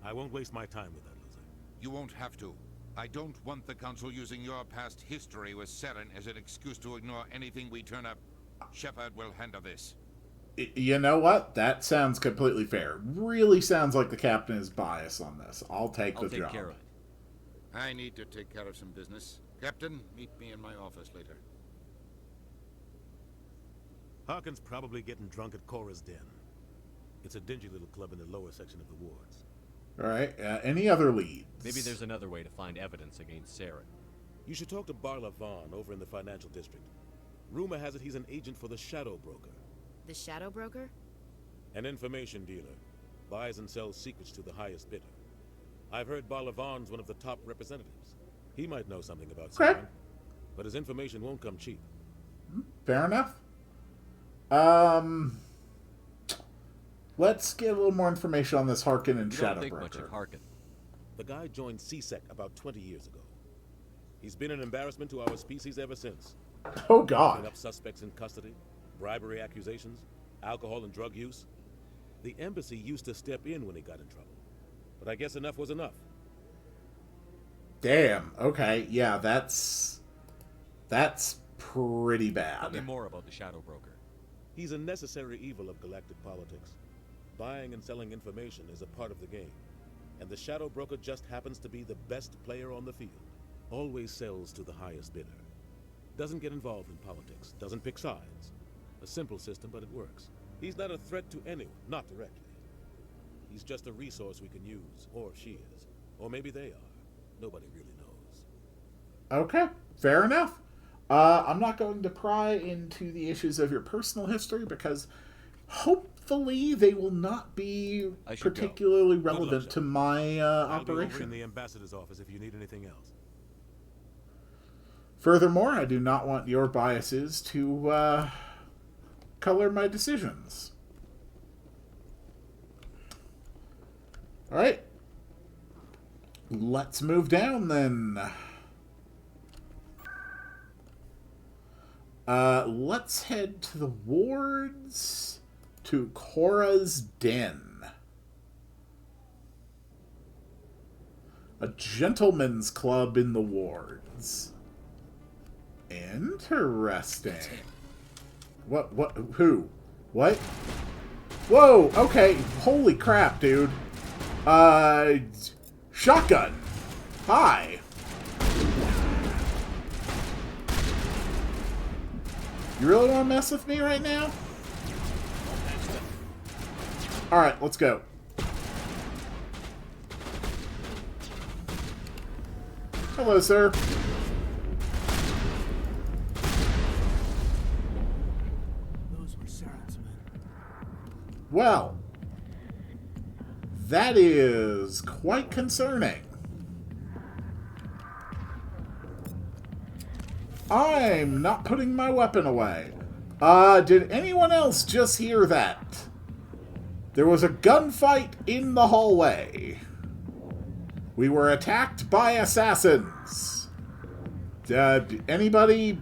I won't waste my time with that loser. You won't have to. I don't want the Council using your past history with Saren as an excuse to ignore anything we turn up. Shepard will handle this. You know what? That sounds completely fair. Really sounds like the captain is biased on this. I'll take the job. Care of it. I need to take care of some business. Captain, meet me in my office later. Harkin's probably getting drunk at Cora's Den. It's a dingy little club in the lower section of the wards. All right. Any other leads? Maybe there's another way to find evidence against Saren. You should talk to Barla Vaughn over in the financial district. Rumor has it he's an agent for the Shadow Broker. The Shadow Broker? An information dealer. Buys and sells secrets to the highest bidder. I've heard Barla Vaughn's one of the top representatives. He might know something about Saren, but his information won't come cheap. Fair enough. Let's get a little more information on this Harkin and You Shadow don't think Broker. much of Harkin. The guy joined C-Sec about 20 years ago. He's been an embarrassment to our species ever since. Oh, God. Putting up suspects in custody, bribery accusations, alcohol and drug use. The embassy used to step in when he got in trouble. But I guess enough was enough. Damn. Okay. Yeah, that's pretty Tell me bad. more about the Shadow Broker. He's a necessary evil of galactic politics. Buying and selling information is a part of the game. And the Shadow Broker just happens to be the best player on the field. Always sells to the highest bidder. Doesn't get involved in politics. Doesn't pick sides. A simple system, but it works. He's not a threat to anyone, not directly. He's just a resource we can use, or she is. Or maybe they are. Nobody really knows. Okay, fair enough. I'm not going to pry into the issues of your personal history because hopefully they will not be particularly relevant to my I'll be over in operation. the ambassador's office if you need anything else. Furthermore, I do not want your biases to color my decisions. All right. Let's move down then. Let's head to the wards to Cora's Den. A gentleman's club in the wards. Interesting. Who? What? Whoa, okay. Holy crap, dude. Shotgun. Hi. You really want to mess with me right now? Alright, let's go. Hello, sir. Those were Saren's men. Well, that is quite concerning. I'm not putting my weapon away. Did anyone else just hear that? There was a gunfight in the hallway. We were attacked by assassins. Anybody?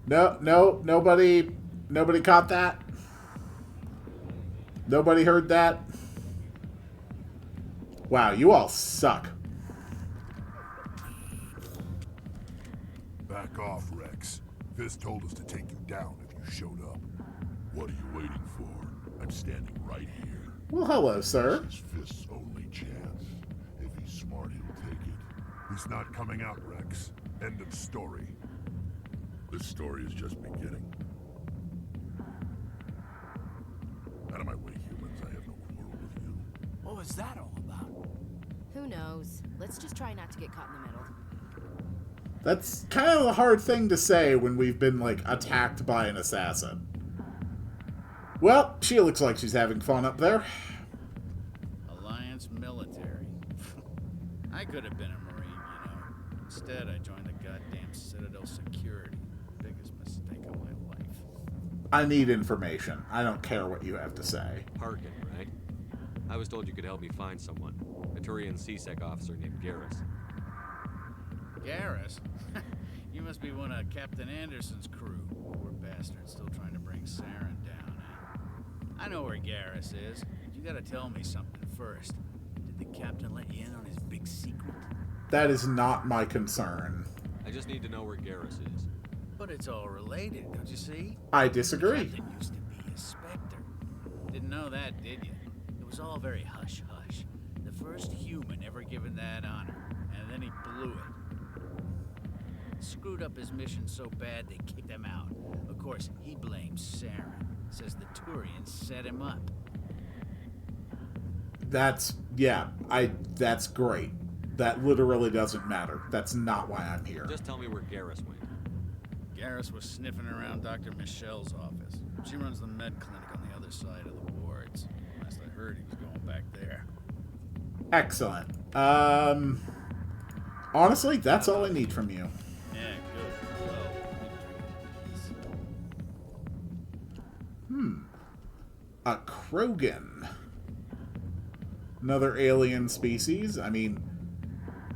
Nobody caught that? Nobody heard that? Wow, you all suck. Back off, Rex. Fisk told us to take you down if you showed up. What are you waiting for? I'm standing right here. Well, hello, sir. This is Fisk's only chance. If he's smart, he'll take it. He's not coming out, Rex. End of story. This story is just beginning. Out of my way, humans. I have no quarrel with you. What was that all about? Who knows? Let's just try not to get caught in the middle. That's kind of a hard thing to say when we've been, like, attacked by an assassin. Well, she looks like she's having fun up there. Alliance military. I could have been a Marine, you know. Instead, I joined the goddamn Citadel security. Biggest mistake of my life. I need information. I don't care what you have to say. Harkin, right? I was told you could help me find someone. A Turian CSEC officer named Garrus. Garrus? You must be one of Captain Anderson's crew. Poor bastard, still trying to bring Saren down, huh? I know where Garrus is. You gotta tell me something first. Did the captain let you in on his big secret? That is not my concern. I just need to know where Garrus is. But it's all related, don't you see? I disagree. The captain used to be a Spectre. Didn't know that, did you? It was all very hush-hush. The first human ever given that honor, and then he blew it. Screwed up his mission so bad they kicked him out. Of course, he blames Saren. Says the Turians set him up. That's great. That literally doesn't matter. That's not why I'm here. Just tell me where Garrus went. Garrus was sniffing around Dr. Michelle's office. She runs the med clinic on the other side of the wards. Last I heard, he was going back there. Excellent. Honestly, that's all I need from you. Yeah, good. Well, A Krogan. Another alien species. I mean,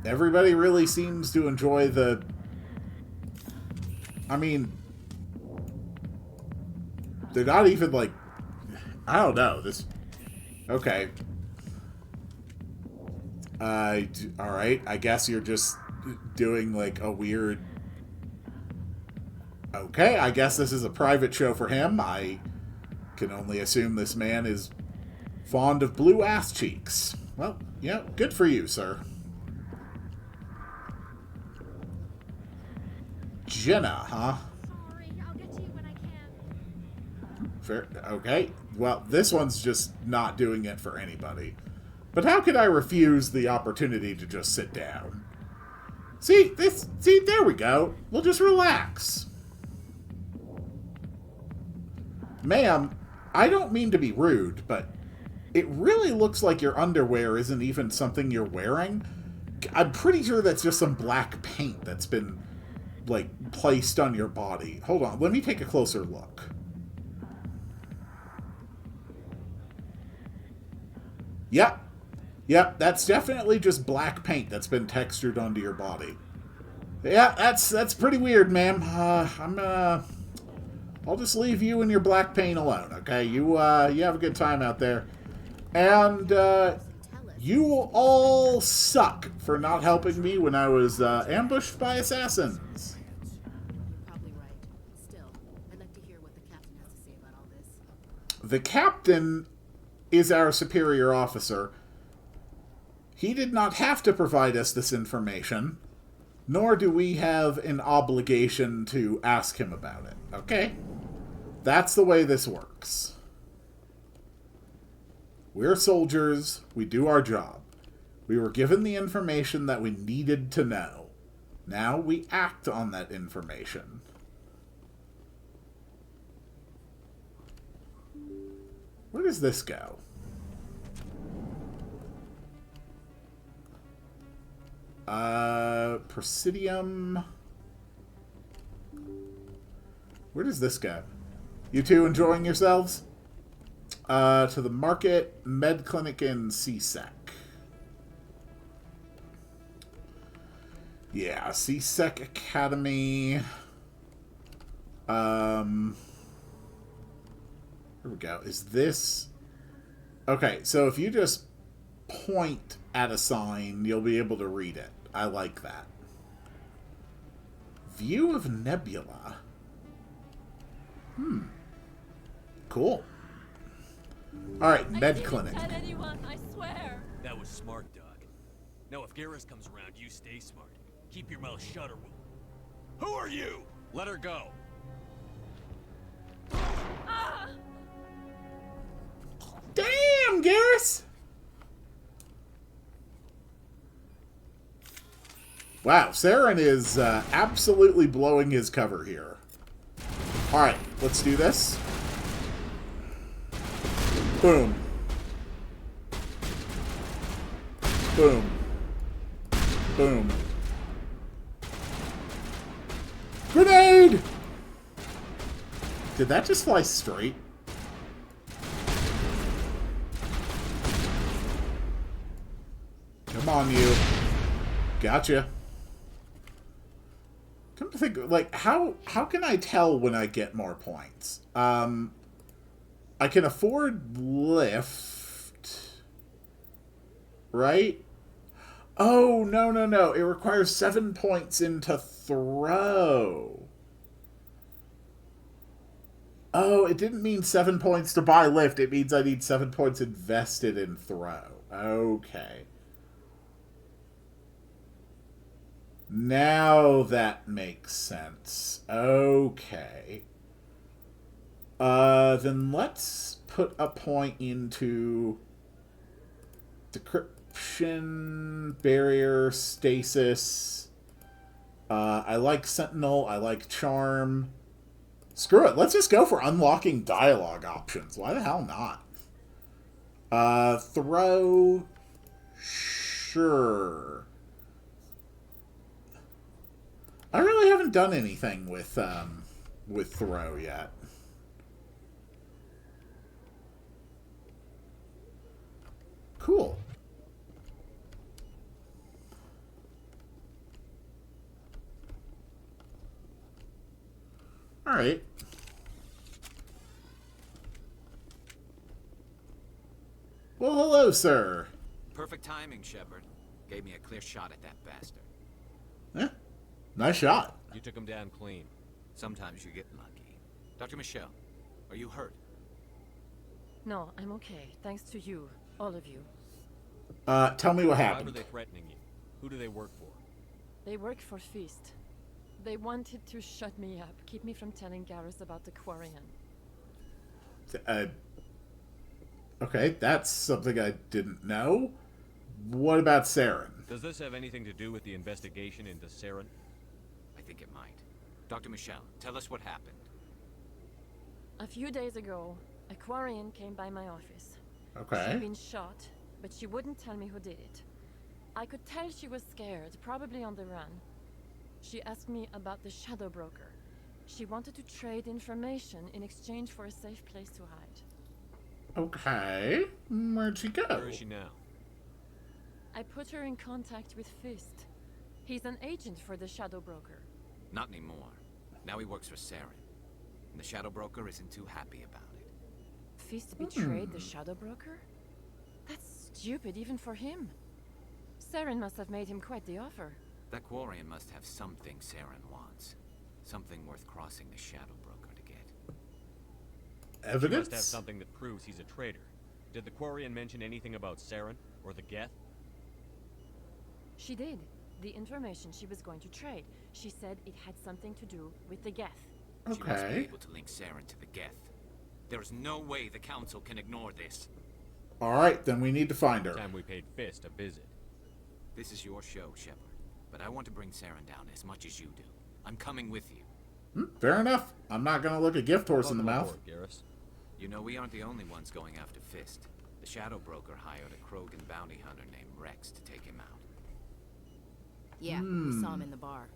everybody really seems to enjoy the... I mean, they're not even like... I don't know. This... Okay. Alright, I guess you're just doing, like, a weird... Okay, I guess this is a private show for him. I can only assume this man is fond of blue ass cheeks. Well, yeah, good for you, sir. Jenna, huh? Sorry, I'll get to you when I can. Fair, okay. Well, this one's just not doing it for anybody. But how could I refuse the opportunity to just sit down? See, there we go. We'll just relax. Ma'am, I don't mean to be rude, but it really looks like your underwear isn't even something you're wearing. I'm pretty sure that's just some black paint that's been, like, placed on your body. Hold on, let me take a closer look. Yep, that's definitely just black paint that's been textured onto your body. Yeah, that's pretty weird, ma'am. I'll just leave you and your black paint alone, okay? You have a good time out there. And, you all suck for not helping me when I was, ambushed by assassins. Probably right. Still, I'd like to hear what the captain has to say about all this. The captain is our superior officer. He did not have to provide us this information, nor do we have an obligation to ask him about it, okay? That's the way this works. We're soldiers. We do our job. We were given the information that we needed to know. Now we act on that information. Where does this go? Presidium. Where does this go? You two enjoying yourselves? To the market, med clinic, and CSEC. Yeah, CSEC Academy. Here we go. Is this... Okay, so if you just point at a sign, you'll be able to read it. I like that. View of Nebula. Cool. Alright, med clinic. I didn't tell anyone, I swear. That was smart, Doc. Now, if Garrus comes around, you stay smart. Keep your mouth shut or we'll... Who are you? Let her go. Ah! Damn, Garrus! Wow, Saren is absolutely blowing his cover here. Alright, let's do this. Boom. Boom. Boom. Grenade! Did that just fly straight? Come on, you. Gotcha. Come to think, like, how can I tell when I get more points? I can afford lift, right? Oh, no. It requires 7 points into throw. Oh, it didn't mean 7 points to buy lift. It means I need 7 points invested in throw. Okay. Now that makes sense. Okay. Then let's put a point into decryption, barrier, stasis. I like Sentinel. I like Charm. Screw it. Let's just go for unlocking dialogue options. Why the hell not? Throw. Sure. I really haven't done anything with throw yet. Cool. All right. Well, hello, sir. Perfect timing, Shepard. Gave me a clear shot at that bastard. Yeah. Nice shot. You took him down clean. Sometimes you get lucky. Dr. Michelle, are you hurt? No, I'm okay. Thanks to you. All of you. Tell me what Why happened. were they threatening you? Who do they work for? They work for Feast. They wanted to shut me up, keep me from telling Garrus about the Quarian. Okay, that's something I didn't know. What about Saren? Does this have anything to do with the investigation into Saren? I think it might. Dr. Michelle, tell us what happened. A few days ago, a Quarian came by my office. Okay. She'd been shot, but she wouldn't tell me who did it. I could tell she was scared, probably on the run. She asked me about the Shadow Broker. She wanted to trade information in exchange for a safe place to hide. Okay. Where'd she go? Where is she now? I put her in contact with Fist. He's an agent for the Shadow Broker. Not anymore. Now he works for Saren. And the Shadow Broker isn't too happy about it. Fist betrayed the Shadow Broker? That's stupid even for him. Saren must have made him quite the offer. That Quarian must have something Saren wants. Something worth crossing the Shadow Broker to get. Evidence? She must have something that proves he's a traitor. Did the Quarian mention anything about Saren or the Geth? She did. The information she was going to trade. She said it had something to do with the Geth. She must be Okay. able to link Saren to the Geth. There is no way the Council can ignore this. Alright, then we need to find her. Time we paid Fist a visit. This is your show, Shepard. But I want to bring Saren down as much as you do. I'm coming with you. Fair enough. I'm not gonna look a gift horse in the mouth. Garrus. You know, we aren't the only ones going after Fist. The Shadow Broker hired a Krogan bounty hunter named Rex to take him out. Yeah, we saw him in the bar.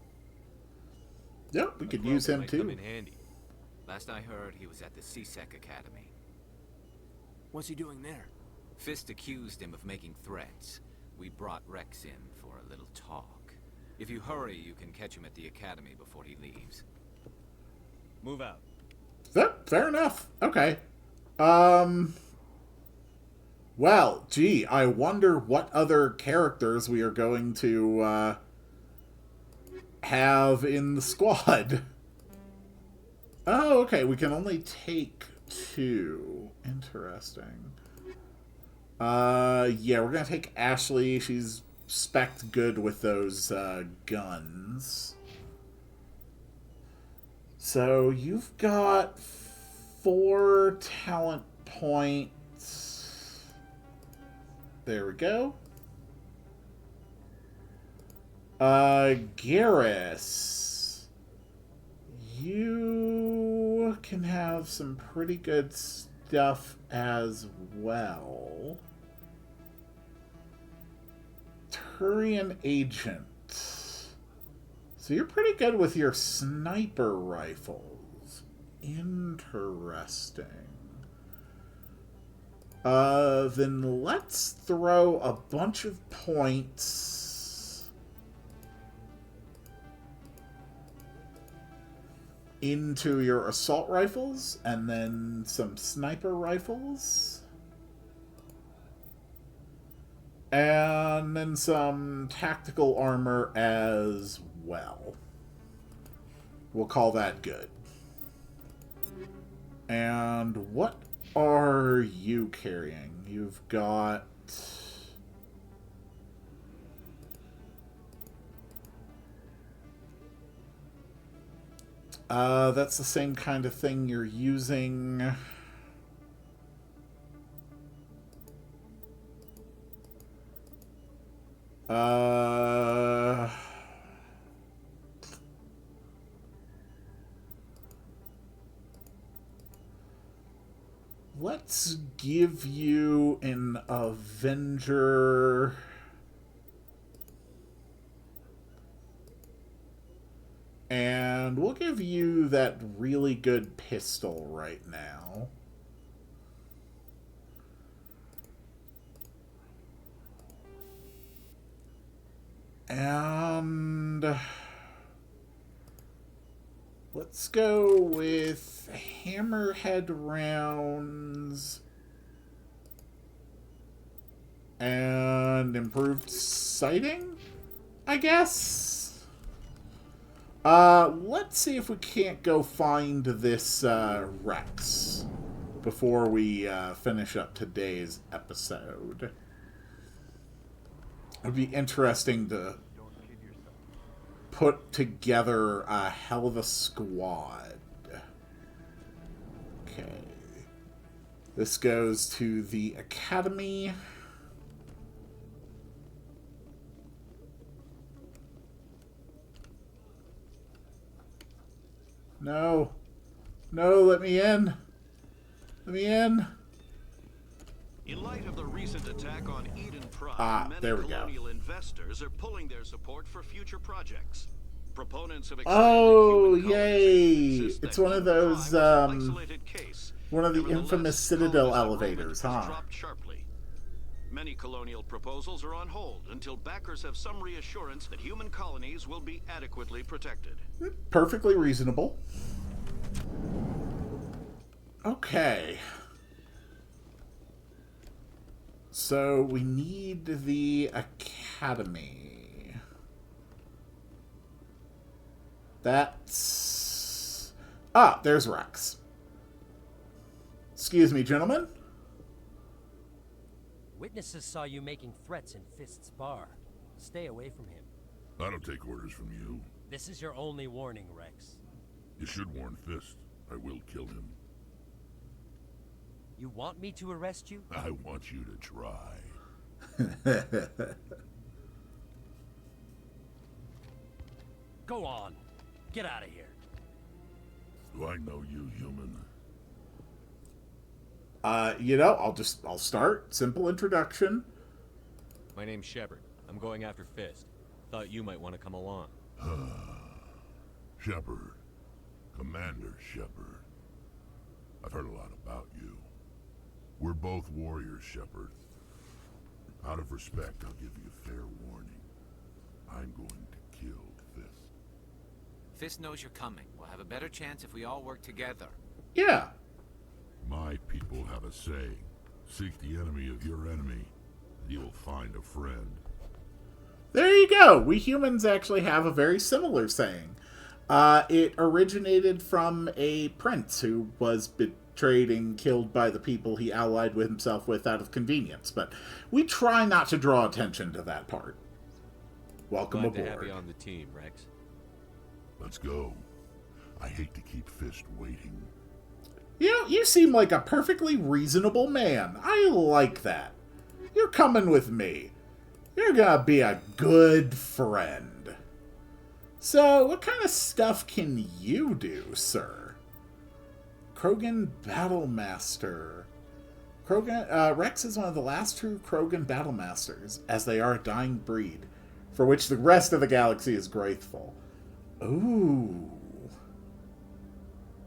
Yep, we could use him Might come too. in handy. Last I heard, he was at the CSEC Academy. What's he doing there? Fist accused him of making threats. We brought Rex in for a little talk. If you hurry, you can catch him at the Academy before he leaves. Move out. Yep, fair enough. Okay. Well, gee, I wonder what other characters we are going to, have in the squad. Oh, okay, we can only take 2. Interesting. Yeah, we're gonna take Ashley. She's spec'd good with those, guns. So, you've got 4 talent points. There we go. Garrus. You can have some pretty good stuff as well. Turian Agent. So you're pretty good with your sniper rifles. Interesting. Then let's throw a bunch of points into your assault rifles, and then some sniper rifles. And then some tactical armor as well. We'll call that good. And what are you carrying? You've got... that's the same kind of thing you're using. Let's give you an Avenger. And we'll give you that really good pistol right now. And let's go with hammerhead rounds And improved sighting, I guess? Let's see if we can't go find this Rex before we finish up today's episode. It'd be interesting to put together a hell of a squad. Okay. This goes to the Academy. No. No, let me in. Let me in. In light of the recent attack on Eden Prime, many there we colonial investors are pulling their support for future projects. Proponents of Oh, yay! It's one of those, one of the infamous Citadel elevators, huh? Sharply. Many colonial proposals are on hold until backers have some reassurance that human colonies will be adequately protected. Perfectly reasonable. Okay. So we need the Academy. That's... Ah, there's Rex. Excuse me, gentlemen. Witnesses saw you making threats in Fist's bar. Stay away from him. I don't take orders from you. This is your only warning, Rex. You should warn Fist. I will kill him. You want me to arrest you? I want you to try. Go on. Get out of here. Do I know you, human? You know, I'll start. Simple introduction. My name's Shepard. I'm going after Fist. Thought you might want to come along. Shepard. Commander Shepard. I've heard a lot about you. We're both warriors, Shepard. Out of respect, I'll give you a fair warning. I'm going to kill Fist. Fist knows you're coming. We'll have a better chance if we all work together. Yeah. My people have a saying. Seek the enemy of your enemy, and you will find a friend. There you go. We humans actually have a very similar saying. It originated from a prince who was betrayed and killed by the people he allied with himself with out of convenience. But we try not to draw attention to that part. Welcome Glad aboard. to have you on the team, Rex. Let's go. I hate to keep Fist waiting. You know, you seem like a perfectly reasonable man. I like that. You're coming with me. You're gonna be a good friend. So, what kind of stuff can you do, sir? Krogan Battlemaster. Rex is one of the last true Krogan Battlemasters, as they are a dying breed, for which the rest of the galaxy is grateful. Ooh.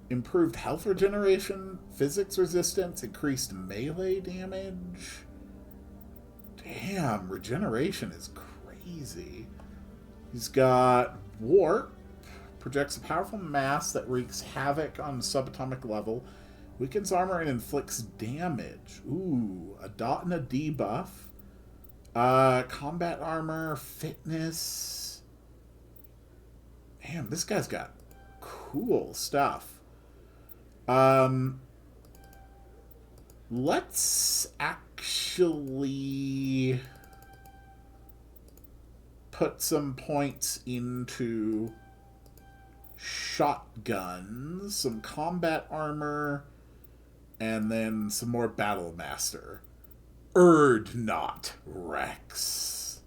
Improved health regeneration, physics resistance, increased melee damage. Damn, regeneration is crazy. He's got warp, projects a powerful mass that wreaks havoc on subatomic level, weakens armor and inflicts damage. Ooh, a dot and a debuff. Combat armor, fitness. Damn, this guy's got cool stuff. Let's actually put some points into shotguns, some combat armor, and then some more Battlemaster. Erd not, Rex.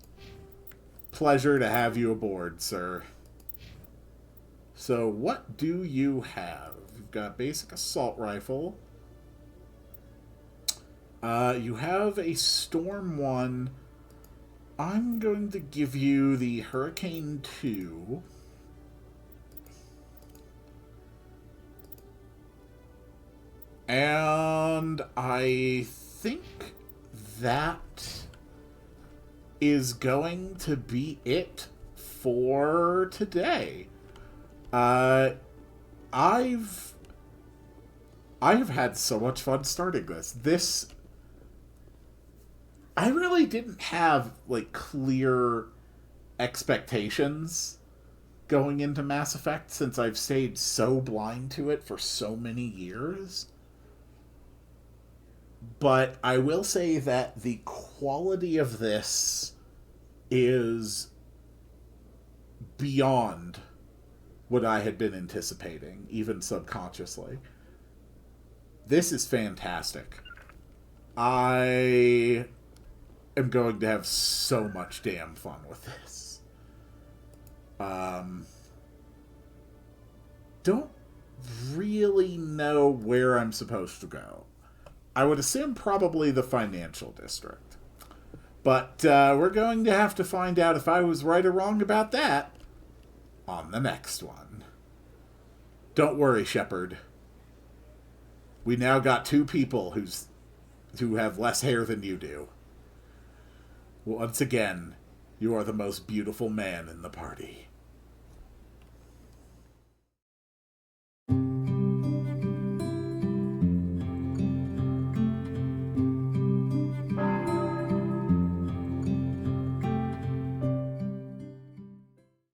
Pleasure to have you aboard, sir. So, what do you have? You've got basic assault rifle. You have a Storm 1. I'm going to give you the Hurricane 2. And I think that is going to be it for today. I have had so much fun starting this. I really didn't have, like, clear expectations going into Mass Effect since I've stayed so blind to it for so many years. But I will say that the quality of this is beyond what I had been anticipating, even subconsciously. This is fantastic. I am going to have so much damn fun with this. Don't really know where I'm supposed to go. I would assume probably the financial district. But we're going to have to find out if I was right or wrong about that on the next one. Don't worry, Shepard. We now got 2 people who have less hair than you do. Once again, you are the most beautiful man in the party.